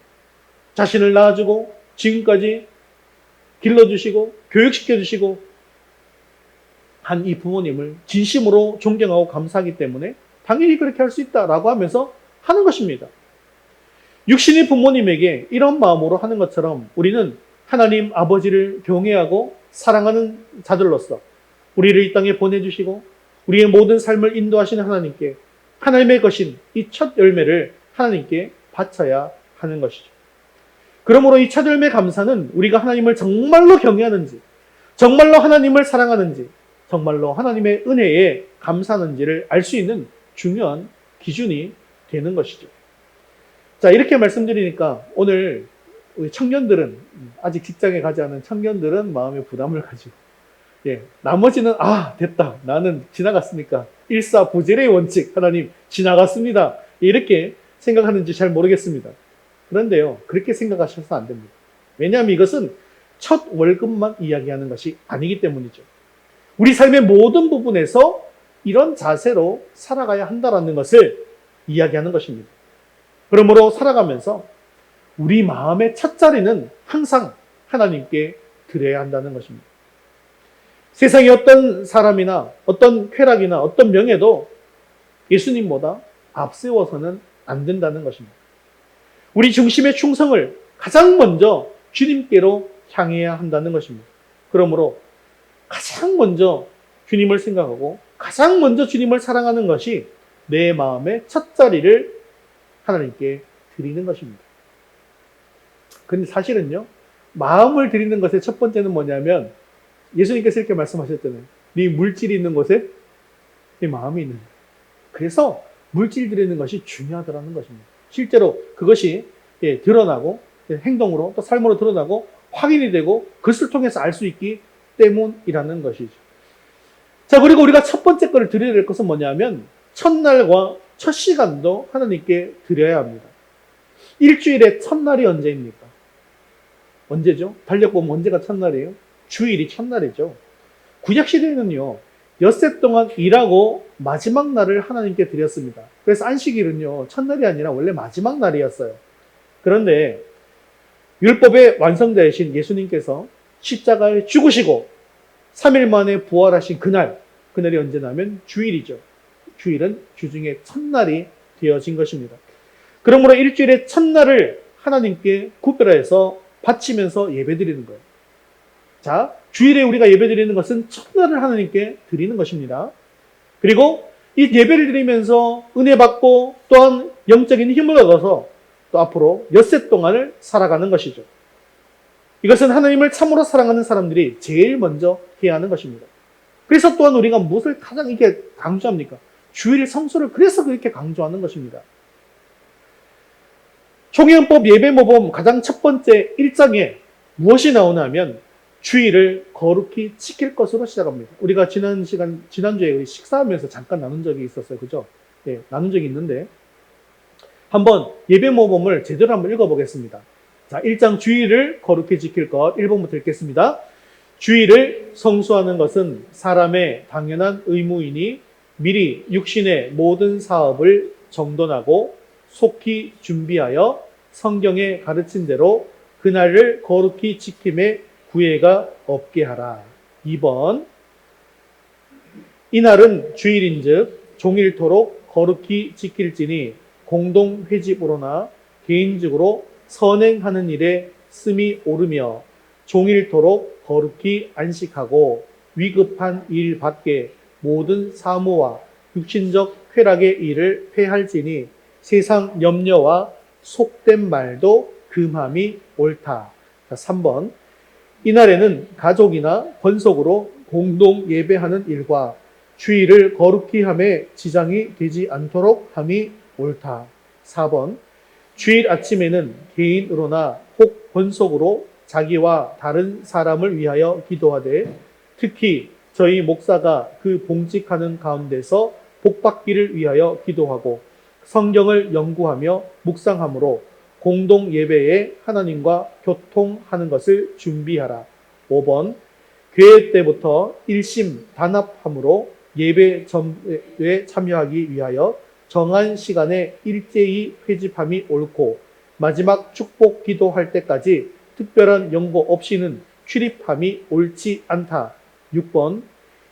자신을 낳아주고 지금까지 길러주시고 교육시켜주시고 한 이 부모님을 진심으로 존경하고 감사하기 때문에 당연히 그렇게 할 수 있다라고 하면서 하는 것입니다. 육신의 부모님에게 이런 마음으로 하는 것처럼 우리는 하나님 아버지를 경외하고 사랑하는 자들로서 우리를 이 땅에 보내주시고 우리의 모든 삶을 인도하시는 하나님께 하나님의 것인 이 첫 열매를 하나님께 바쳐야 하는 것이죠. 그러므로 이 첫 열매 감사는 우리가 하나님을 정말로 경외하는지, 정말로 하나님을 사랑하는지, 정말로 하나님의 은혜에 감사하는지를 알 수 있는 중요한 기준이 되는 것이죠. 자, 이렇게 말씀드리니까 오늘 우리 청년들은, 아직 직장에 가지 않은 청년들은 마음의 부담을 가지고, 나머지는 됐다, 나는 지나갔으니까 일사부재의 원칙, 하나님 지나갔습니다, 이렇게 생각하는지 잘 모르겠습니다. 그런데요, 그렇게 생각하셔서 안 됩니다. 왜냐하면 이것은 첫 월급만 이야기하는 것이 아니기 때문이죠. 우리 삶의 모든 부분에서 이런 자세로 살아가야 한다는 것을 이야기하는 것입니다. 그러므로 살아가면서 우리 마음의 첫 자리는 항상 하나님께 드려야 한다는 것입니다. 세상의 어떤 사람이나 어떤 쾌락이나 어떤 명예도 예수님보다 앞세워서는 안 된다는 것입니다. 우리 중심의 충성을 가장 먼저 주님께로 향해야 한다는 것입니다. 그러므로 가장 먼저 주님을 생각하고 가장 먼저 주님을 사랑하는 것이 내 마음의 첫 자리를 하나님께 드리는 것입니다. 근데 사실은요, 마음을 드리는 것의 첫 번째는 뭐냐면 예수님께서 이렇게 말씀하셨잖아요. 네 물질이 있는 곳에 네 마음이 있는 거예요. 그래서 물질 드리는 것이 중요하다는 것입니다. 실제로 그것이 드러나고 행동으로 또 삶으로 드러나고 확인이 되고 그것을 통해서 알 수 있기 때문이라는 것이죠. 자, 그리고 우리가 첫 번째 거를 드려야 될 것은 뭐냐면 첫날과 첫 시간도 하나님께 드려야 합니다. 일주일의 첫날이 언제입니까? 언제죠? 달력보면 언제가 첫날이에요? 주일이 첫날이죠. 구약시대에는요, 엿새 동안 일하고 마지막 날을 하나님께 드렸습니다. 그래서 안식일은요, 첫날이 아니라 원래 마지막 날이었어요. 그런데 율법의 완성자이신 예수님께서 십자가에 죽으시고 3일 만에 부활하신 그날이 언제냐면 주일이죠. 주일은 주중의 첫날이 되어진 것입니다. 그러므로 일주일의 첫날을 하나님께 구별해서 바치면서 예배드리는 거예요. 자, 주일에 우리가 예배드리는 것은 첫날을 하나님께 드리는 것입니다. 그리고 이 예배를 드리면서 은혜 받고 또한 영적인 힘을 얻어서 또 앞으로 엿새 동안을 살아가는 것이죠. 이것은 하나님을 참으로 사랑하는 사람들이 제일 먼저 해야 하는 것입니다. 그래서 또한 우리가 무엇을 가장 이렇게 강조합니까? 주일 성수를 그래서 그렇게 강조하는 것입니다. 총회헌법 예배모범 가장 첫 번째 1장에 무엇이 나오냐면 주의를 거룩히 지킬 것으로 시작합니다. 우리가 지난주에 우리 식사하면서 잠깐 나눈 적이 있었어요. 그죠? 예, 나눈 적이 있는데 한번 예배모범을 제대로 한번 읽어보겠습니다. 자, 1장 주의를 거룩히 지킬 것 1번부터 읽겠습니다. 주의를 성수하는 것은 사람의 당연한 의무이니 미리 육신의 모든 사업을 정돈하고 속히 준비하여 성경에 가르친 대로 그날을 거룩히 지킴에 구애가 없게 하라. 2번 이날은 주일인즉 종일토록 거룩히 지킬지니 공동 회집으로나 개인적으로 선행하는 일에 씀이 오르며 종일토록 거룩히 안식하고 위급한 일 밖에 모든 사무와 육신적 쾌락의 일을 폐할지니 세상 염려와 속된 말도 금함이 옳다. 3번 이날에는 가족이나 권속으로 공동 예배하는 일과 주의를 거룩히 함에 지장이 되지 않도록 함이 옳다. 4번 주일 아침에는 개인으로나 혹 권속으로 자기와 다른 사람을 위하여 기도하되 특히 저희 목사가 그 봉직하는 가운데서 복받기를 위하여 기도하고 성경을 연구하며 묵상함으로 공동 예배에 하나님과 교통하는 것을 준비하라. 5번 교회 때부터 일심 단합함으로 예배 전에 참여하기 위하여 정한 시간에 일제히 회집함이 옳고 마지막 축복 기도할 때까지 특별한 연고 없이는 출입함이 옳지 않다. 6번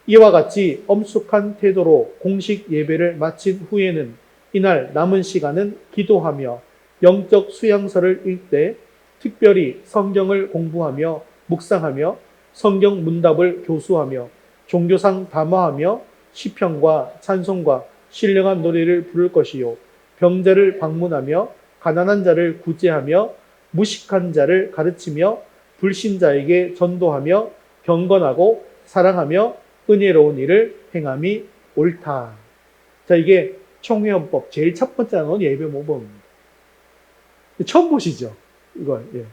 이와 같이 엄숙한 태도로 공식 예배를 마친 후에는 이날 남은 시간은 기도하며 영적 수양서를 읽되 특별히 성경을 공부하며 묵상하며 성경 문답을 교수하며 종교상 담화하며 시편과 찬송과 신령한 노래를 부를 것이요 병자를 방문하며 가난한 자를 구제하며 무식한 자를 가르치며 불신자에게 전도하며 경건하고 사랑하며 은혜로운 일을 행함이 옳다. 자, 이게 총회헌법 제일 첫 번째 나온 예배 모범입니다. 처음 보시죠? 이걸, 예.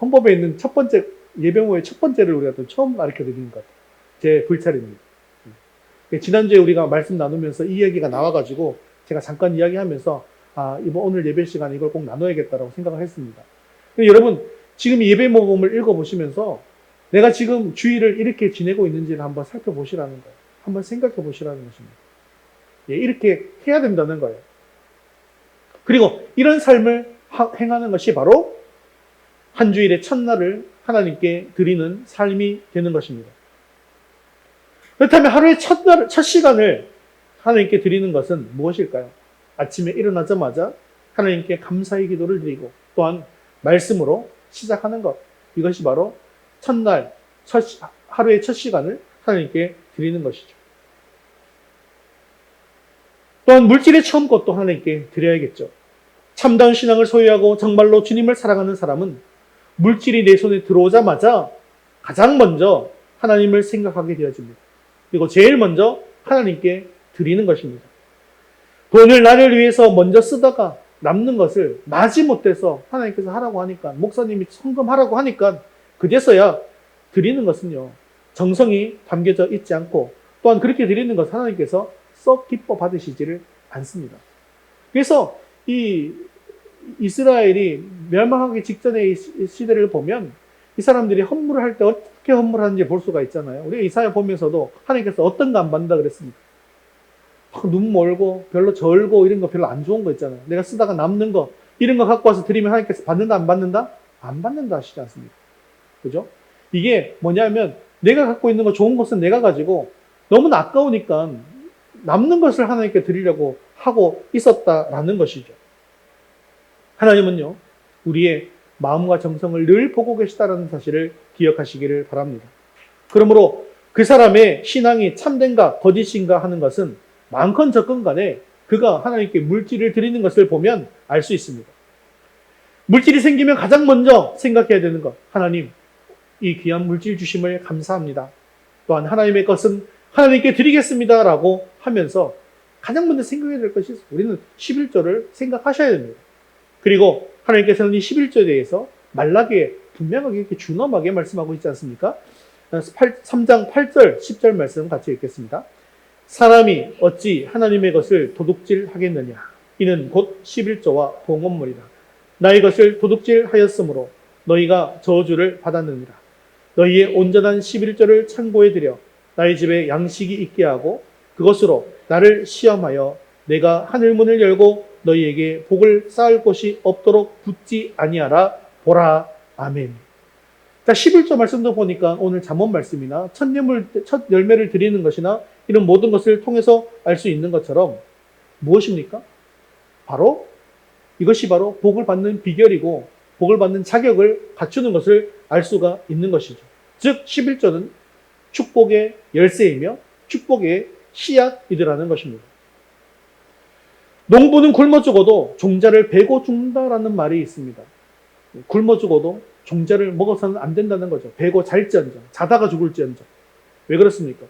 헌법에 있는 첫 번째, 예배모의 첫 번째를 우리가 또 처음 가르쳐 드리는 것 같아요. 제 불찰입니다. 지난주에 우리가 말씀 나누면서 이 얘기가 나와가지고 제가 잠깐 이야기하면서 이번 오늘 예배 시간에 이걸 꼭 나눠야겠다라고 생각을 했습니다. 여러분, 지금 예배 모범을 읽어보시면서 내가 지금 주일을 이렇게 지내고 있는지를 한번 살펴보시라는 거예요. 한번 생각해 보시라는 것입니다. 예, 이렇게 해야 된다는 거예요. 그리고 이런 삶을 행하는 것이 바로 한 주일의 첫날을 하나님께 드리는 삶이 되는 것입니다. 그렇다면 하루의 첫 시간을 하나님께 드리는 것은 무엇일까요? 아침에 일어나자마자 하나님께 감사의 기도를 드리고 또한 말씀으로 시작하는 것. 이것이 바로 첫날, 하루의 첫 시간을 하나님께 드리는 것이죠. 또한 물질의 처음 것도 하나님께 드려야겠죠. 참다운 신앙을 소유하고 정말로 주님을 사랑하는 사람은 물질이 내 손에 들어오자마자 가장 먼저 하나님을 생각하게 되어집니다. 그리고 제일 먼저 하나님께 드리는 것입니다. 돈을 나를 위해서 먼저 쓰다가 남는 것을 마지못해서 하나님께서 하라고 하니까, 목사님이 헌금하라고 하니까 그제서야 드리는 것은요, 정성이 담겨져 있지 않고 또한 그렇게 드리는 것 하나님께서 썩 기뻐 받으시지를 않습니다. 그래서 이 이스라엘이 멸망하기 직전의 시대를 보면 이 사람들이 헌물을 할 때 어떻게 헌물하는지 볼 수가 있잖아요. 우리가 이사야 보면서도 하나님께서 어떤 거 안 받는다 그랬습니까? 눈 멀고 별로 절고 이런 거 별로 안 좋은 거 있잖아요. 내가 쓰다가 남는 거 이런 거 갖고 와서 드리면 하나님께서 받는다 안 받는다? 안 받는다 하시지 않습니까? 그죠? 이게 뭐냐면 내가 갖고 있는 거 좋은 것은 내가 가지고 너무나 아까우니까 남는 것을 하나님께 드리려고 하고 있었다라는 것이죠. 하나님은요, 우리의 마음과 정성을 늘 보고 계시다라는 사실을 기억하시기를 바랍니다. 그러므로 그 사람의 신앙이 참된가 거짓인가 하는 것은 많건 적건 간에 그가 하나님께 물질을 드리는 것을 보면 알 수 있습니다. 물질이 생기면 가장 먼저 생각해야 되는 것, 하나님, 이 귀한 물질 주심을 감사합니다. 또한 하나님의 것은 하나님께 드리겠습니다 라고 하면서 가장 먼저 생각해야 될 것이 우리는 11조를 생각하셔야 됩니다. 그리고 하나님께서는 이 11조에 대해서 말라기에 분명하게 이렇게 준엄하게 말씀하고 있지 않습니까? 3장 8절, 10절 말씀 같이 읽겠습니다. 사람이 어찌 하나님의 것을 도둑질하겠느냐? 이는 곧 11조와 봉헌물이라. 나의 것을 도둑질하였으므로 너희가 저주를 받았느니라. 너희의 온전한 11조를 창고에 들여 나의 집에 양식이 있게 하고 그것으로 나를 시험하여 내가 하늘문을 열고 너희에게 복을 쌓을 곳이 없도록 붙지 아니하라. 보라. 아멘. 자, 11조 말씀도 보니까 오늘 잠언 말씀이나 첫 열매를 드리는 것이나 이런 모든 것을 통해서 알 수 있는 것처럼 무엇입니까? 이것이 바로 복을 받는 비결이고 복을 받는 자격을 갖추는 것을 알 수가 있는 것이죠. 즉 11조는 축복의 열쇠이며 축복의 씨앗이더라는 것입니다. 농부는 굶어 죽어도 종자를 베고 죽는다라는 말이 있습니다. 굶어 죽어도 종자를 먹어서는 안 된다는 거죠. 베고 잘지언정, 자다가 죽을지언정. 왜 그렇습니까?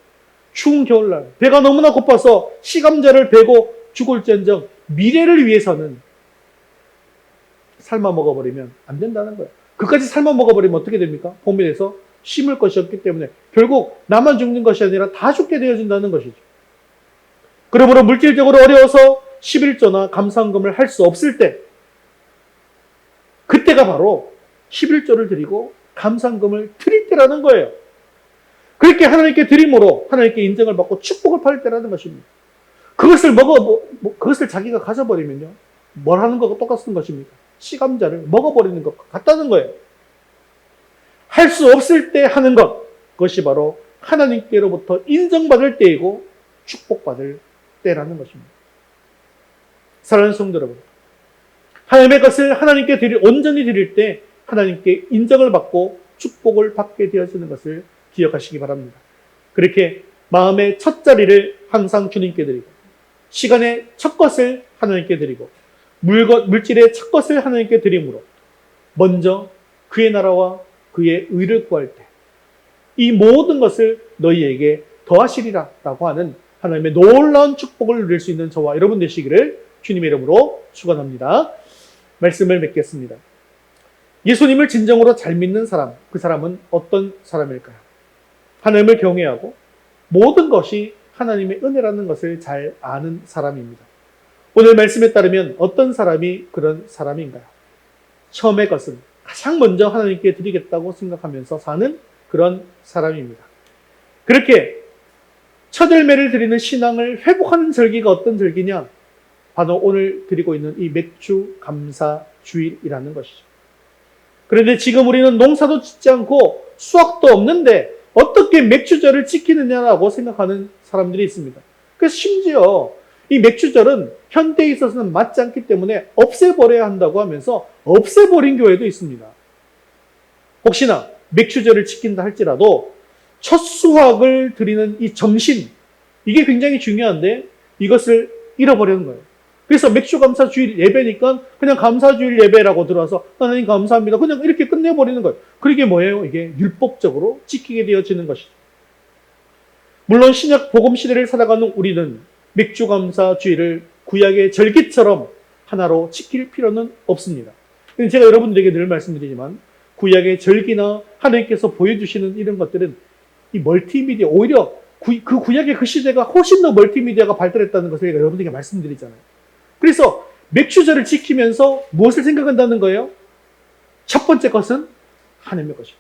추운 겨울날 배가 너무나 고파서 시감자를 베고 죽을지언정 미래를 위해서는 삶아 먹어버리면 안 된다는 거예요. 그까지 삶아 먹어버리면 어떻게 됩니까? 봄에 대해서 심을 것이 없기 때문에 결국 나만 죽는 것이 아니라 다 죽게 되어진다는 것이죠. 그러므로 물질적으로 어려워서 11조나 감사헌금을 할 수 없을 때 그때가 바로 11조를 드리고 감사헌금을 드릴 때라는 거예요. 그렇게 하나님께 드림으로 하나님께 인정을 받고 축복을 받을 때라는 것입니다. 그것을 자기가 가져버리면요. 뭘 하는 것과 똑같은 것입니까? 시감자를 먹어버리는 것 같다는 거예요. 할 수 없을 때 하는 것, 그것이 바로 하나님께로부터 인정받을 때이고 축복받을 때라는 것입니다. 사랑하는 성도 여러분, 하나님의 것을 하나님께 온전히 드릴 때 하나님께 인정을 받고 축복을 받게 되어지는 것을 기억하시기 바랍니다. 그렇게 마음의 첫 자리를 항상 주님께 드리고 시간의 첫 것을 하나님께 드리고 물질의 첫 것을 하나님께 드림으로 먼저 그의 나라와 그의 의를 구할 때 이 모든 것을 너희에게 더하시리라 라고 하는 하나님의 놀라운 축복을 누릴 수 있는 저와 여러분 되시기를 주님의 이름으로 축원합니다. 말씀을 맺겠습니다. 예수님을 진정으로 잘 믿는 사람, 그 사람은 어떤 사람일까요? 하나님을 경외하고 모든 것이 하나님의 은혜라는 것을 잘 아는 사람입니다. 오늘 말씀에 따르면 어떤 사람이 그런 사람인가요? 처음의 것은 가장 먼저 하나님께 드리겠다고 생각하면서 사는 그런 사람입니다. 그렇게 첫 열매를 드리는 신앙을 회복하는 절기가 어떤 절기냐? 바로 오늘 드리고 있는 이 맥주 감사 주일이라는 것이죠. 그런데 지금 우리는 농사도 짓지 않고 수확도 없는데 어떻게 맥주절을 지키느냐라고 생각하는 사람들이 있습니다. 그래서 심지어 이 맥주절은 현대에 있어서는 맞지 않기 때문에 없애버려야 한다고 하면서 없애버린 교회도 있습니다. 혹시나 맥주절을 지킨다 할지라도 첫 수확을 드리는 이 정신, 이게 굉장히 중요한데 이것을 잃어버리는 거예요. 그래서 맥주 감사 주일 예배니까 그냥 감사 주일 예배라고 들어와서 하나님 감사합니다. 그냥 이렇게 끝내버리는 거예요. 그게 뭐예요? 이게 율법적으로 지키게 되어지는 것이죠. 물론 신약 복음 시대를 살아가는 우리는 맥주 감사 주일을 구약의 절기처럼 하나로 지킬 필요는 없습니다. 제가 여러분들에게 늘 말씀드리지만 구약의 절기나 하나님께서 보여주시는 이런 것들은 이 멀티미디어, 오히려 그 구약의 그 시대가 훨씬 더 멀티미디어가 발달했다는 것을 제가 여러분들에게 말씀드리잖아요. 그래서 맥주절을 지키면서 무엇을 생각한다는 거예요? 첫 번째 것은 하나님의 것이다.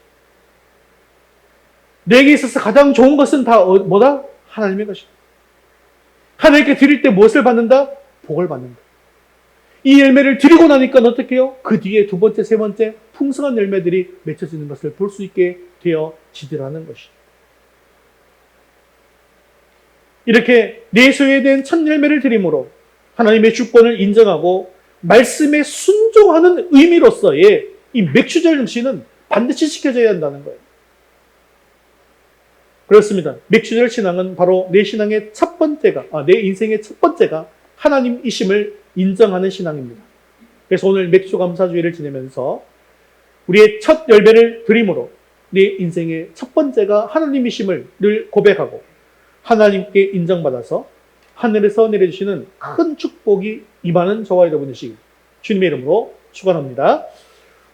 내게 있어서 가장 좋은 것은 다 뭐다? 하나님의 것이다. 하나님께 드릴 때 무엇을 받는다? 복을 받는다. 이 열매를 드리고 나니까 어떻게 해요? 그 뒤에 두 번째, 세 번째 풍성한 열매들이 맺혀지는 것을 볼 수 있게 되어지더라는 것이죠. 이렇게 내 소유에 대한 첫 열매를 드림으로 하나님의 주권을 인정하고 말씀에 순종하는 의미로서의 이 맥주절 정신은 반드시 지켜져야 한다는 거예요. 그렇습니다. 맥주절 신앙은 바로 내 신앙의 첫 번째가, 내 인생의 첫 번째가 하나님이심을 인정하는 신앙입니다. 그래서 오늘 맥주 감사주일을 지내면서 우리의 첫 열매를 드림으로 내 인생의 첫 번째가 하나님이심을 늘 고백하고 하나님께 인정받아서 하늘에서 내려주시는 큰 축복이 임하는 저와 여러분 되시길 주님의 이름으로 축원합니다.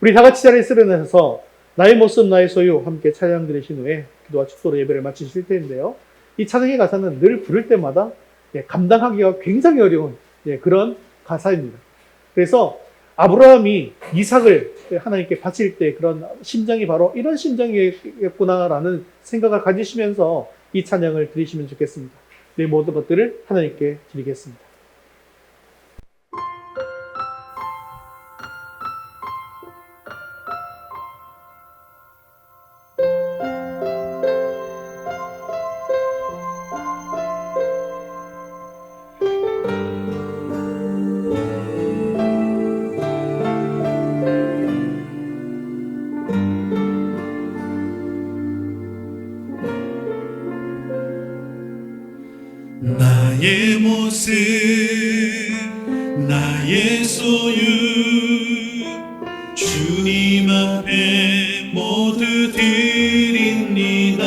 우리 다 같이 자리에 일어나셔서 나의 모습 나의 소유 함께 찬양 드리신 후에 기도와 축도로 예배를 마치실 텐데요. 이 찬양의 가사는 늘 부를 때마다 감당하기가 굉장히 어려운 그런 가사입니다. 그래서 아브라함이 이삭을 하나님께 바칠 때 그런 심정이 바로 이런 심정이겠구나라는 생각을 가지시면서 이 찬양을 드리시면 좋겠습니다. 내 모든 것들을 하나님께 드리겠습니다. 나의 모습 나의 소유 주님 앞에 모두 드립니다.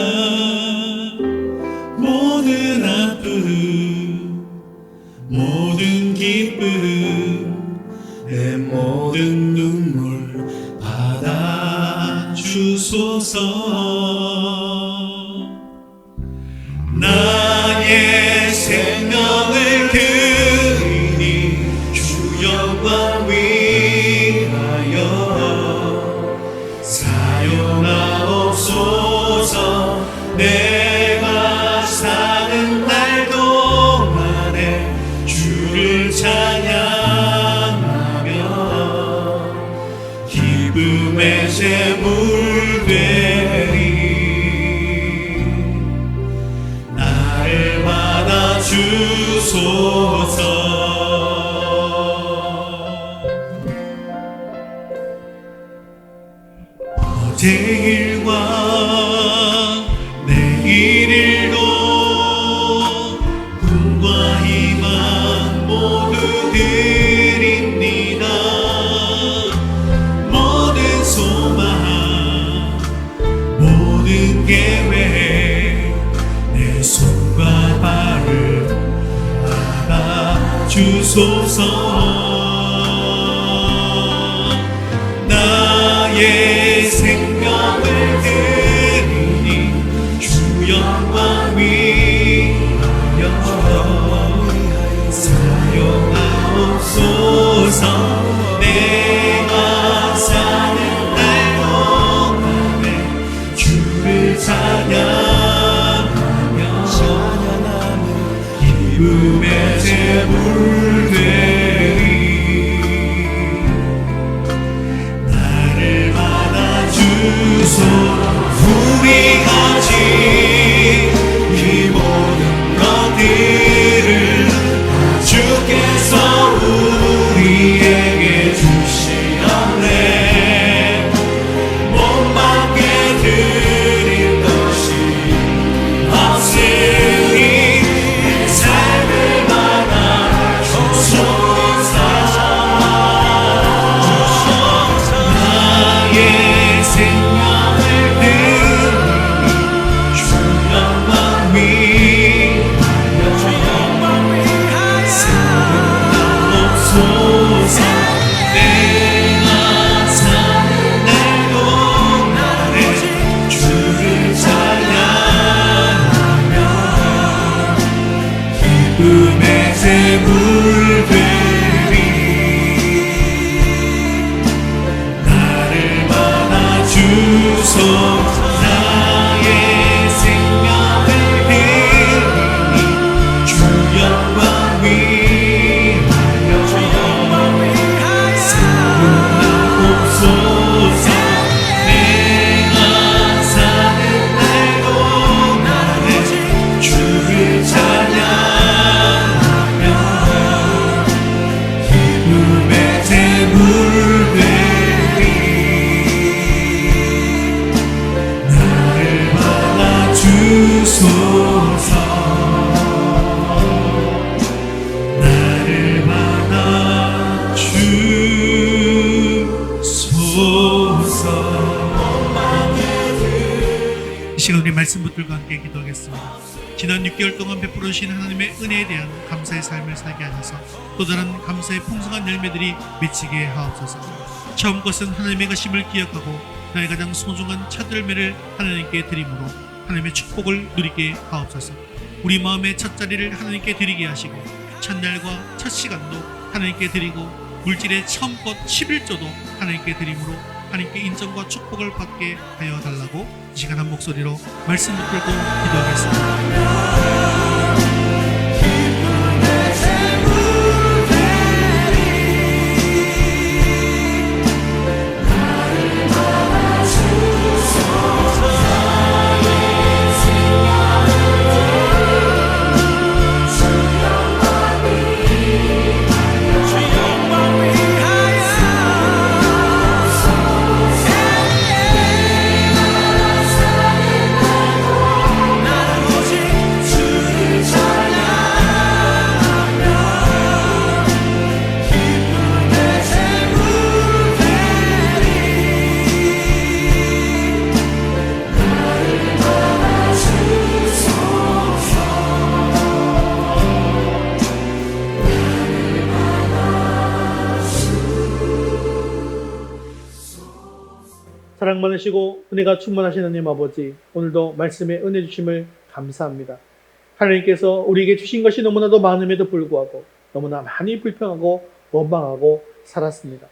모든 아픔 모든 기쁨 내 모든 눈물 받아주소서. 나의 생명을 드리니 주 영광 위하여 사용하옵소서. 내가 사는 날 동안에 주를 찬양하며 기쁨의 제물 되리. 주소서. 어제 일과 내일 일도 꿈과 희망 모두 드립니다. 모든 소망 모든 계획 내 손과 발을 주소서. 나의 생명을 드리니 주 영광 위하여 사용하옵소서. 내가 사는 날 동안에 주를 찬양하며 기쁨의 제물 되리. 나를 받아주소. 우리 같이 이 모든 것들을 주께서 우리에게 주시었네. 몸밖에 드릴 것이 없으니 삶을 받아 주소서. 나의 생명을 드리니 주 영광 위하여 사용하옵소서. 내가 사는 날 동안에 주를 찬양하며 기쁨의 제물 되리. 나를 받아주소. 나의 생명을 드리니 주 영광 위하여 사용하옵소서. 내가 사는 날 동안에 주를 찬양하며 기쁨의 제물 되리. 나를 받아주소서. 나를 받아주소서. 이 시간 우리 말씀 붙들과 함께 기도하겠습니다. 지난 6개월 동안 베풀어 주신 하나님의 은혜에 대한 감사의 삶을 살게 하셔서 또 다른 감사의 풍성한 열매들이 맺히게 하옵소서. 처음 것은 하나님의 것임을 기억하고 나의 가장 소중한 첫 열매를 하나님께 드림으로 하나님의 축복을 누리게 하옵소서. 우리 마음의 첫 자리를 하나님께 드리게 하시고 첫날과 첫 시간도 하나님께 드리고 물질의 처음 것 11조도 하나님께 드림으로 하나님께 인정과 축복을 받게 하여 달라고 이 시간 한 목소리로 말씀 붙들고 기도하겠습니다. 사랑 많으시고 은혜가 충만하신 하나님 아버지, 오늘도 말씀에 은혜 주심을 감사합니다. 하나님께서 우리에게 주신 것이 너무나도 많음에도 불구하고 너무나 많이 불평하고 원망하고 살았습니다.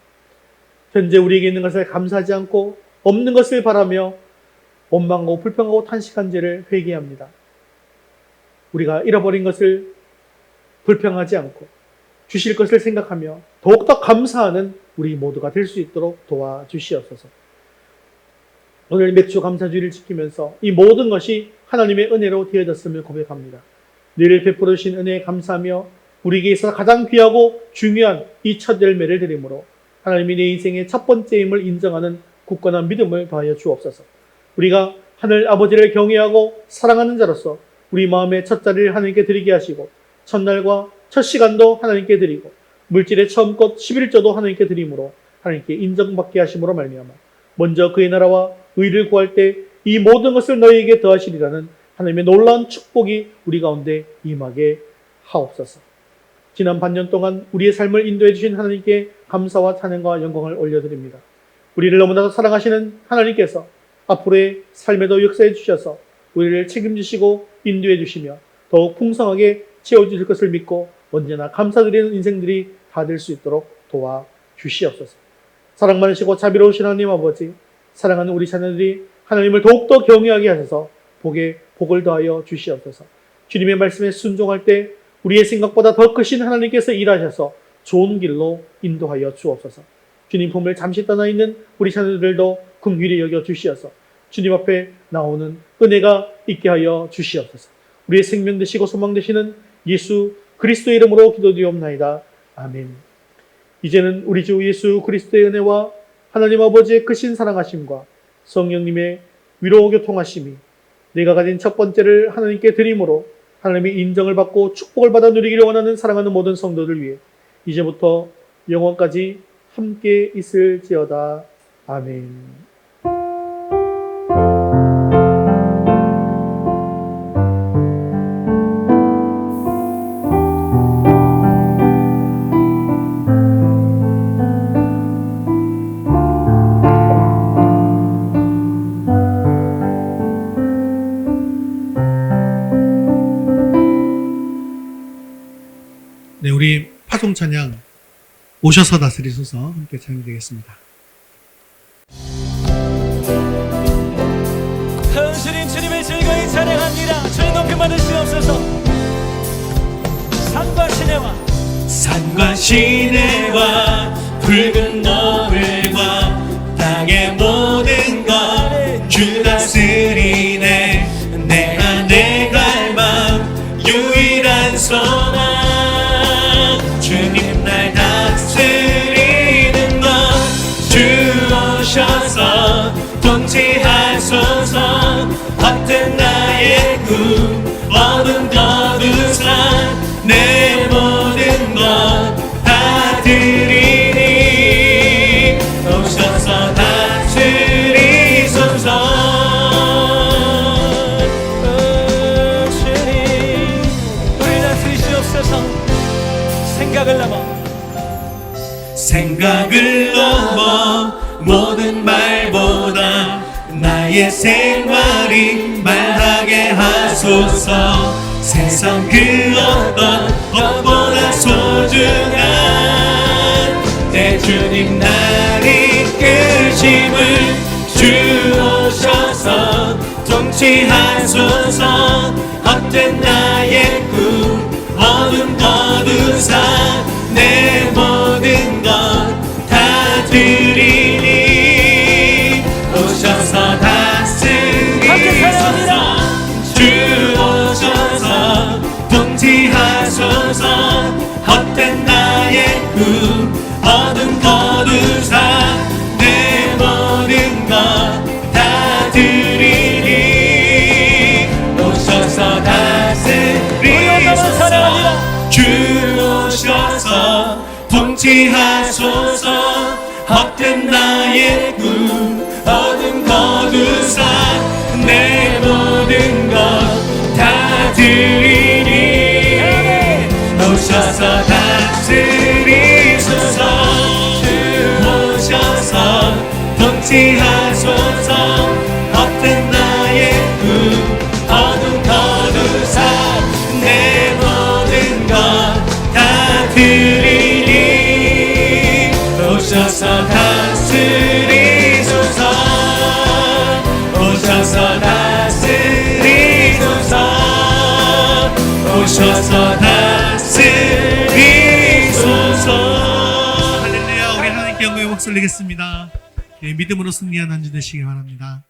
현재 우리에게 있는 것을 감사하지 않고 없는 것을 바라며 원망하고 불평하고 탄식한 죄를 회개합니다. 우리가 잃어버린 것을 불평하지 않고 주실 것을 생각하며 더욱더 감사하는 우리 모두가 될 수 있도록 도와주시옵소서. 오늘 맥주 감사주의를 지키면서 이 모든 것이 하나님의 은혜로 되어졌음을 고백합니다. 늘 베풀어 주신 은혜에 감사하며 우리에게 있어서 가장 귀하고 중요한 이 첫 열매를 드림으로 하나님이 내 인생의 첫 번째임을 인정하는 굳건한 믿음을 더하여 주옵소서. 우리가 하늘 아버지를 경외하고 사랑하는 자로서 우리 마음의 첫 자리를 하나님께 드리게 하시고 첫날과 첫 시간도 하나님께 드리고 물질의 처음 것 11조도 하나님께 드림으로 하나님께 인정받게 하심으로 말미암아 먼저 그의 나라와 의를 구할 때 이 모든 것을 너희에게 더하시리라는 하나님의 놀라운 축복이 우리 가운데 임하게 하옵소서. 지난 반년 동안 우리의 삶을 인도해 주신 하나님께 감사와 찬양과 영광을 올려드립니다. 우리를 너무나도 사랑하시는 하나님께서 앞으로의 삶에도 역사해 주셔서 우리를 책임지시고 인도해 주시며 더욱 풍성하게 채워주실 것을 믿고 언제나 감사드리는 인생들이 다 될 수 있도록 도와주시옵소서. 사랑 많으시고 자비로우신 하나님 아버지, 사랑하는 우리 자녀들이 하나님을 더욱더 경외하게 하셔서 복을 더하여 주시옵소서. 주님의 말씀에 순종할 때 우리의 생각보다 더 크신 하나님께서 일하셔서 좋은 길로 인도하여 주옵소서. 주님 품을 잠시 떠나 있는 우리 자녀들도 긍휼히 여겨 주시어서 주님 앞에 나오는 은혜가 있게 하여 주시옵소서. 우리의 생명 되시고 소망 되시는 예수 그리스도의 이름으로 기도드리옵나이다. 아멘. 이제는 우리 주 예수 그리스도의 은혜와 하나님 아버지의 크신 사랑하심과 성령님의 위로 교통하심이 내가 가진 첫 번째를 하나님께 드림으로 하나님의 인정을 받고 축복을 받아 누리기를 원하는 사랑하는 모든 성도들 위해 이제부터 영원까지 함께 있을지어다. 아멘. 네, 우리 파종 찬양 오셔서 다스리소서 함께 찬양되겠습니다. 현실인 주님을 즐거이 찬양합니다. 주님 높이 받으시옵소서. 산과 시내와 붉은 너울과 땅의 모든 것 주 다스리네. 내 안에 갈망 유일한 소망 주님 날 다스리는 것 주 오셔서 통치하소서. 헛된 나의 꿈 어둠 거두산 내 모든 것 다 드리니 오셔서 다스리소서. 주님 우리 다스리시옵소서. 생각을 넘어 나의 생활이 말하게 하소서. 세상 그 어떤 것보다 소중한 내 주님 나를 이끄심을 주오셔서 통치하소서. 헛된 나의 꿈 어둠 거두사 내 모든 것 다 드리니 오셔서 다스리소서. 주오셔서 통치하소서. 헛된 나의 꿈 어둠 거두사 내 모든 것 다 드리니 오셔서 다스리소서. 주오셔서 통치하소서. 헛된 나의 꿈 어둠 거두사 내 모든 것 다 드리니 오셔서 다스리소서. 주오셔서 통치하소서. 헛된 나의 꿈 어둠 거두사 내 모든 것 다 드리니 오셔서 다스리소서. 오셔서 다스리소서. 오셔서 다스리소서. 할렐루야. 우리 하나님께 영광의 목소리 내겠습니다. 믿음으로 승리한 한 주 되시기 바랍니다.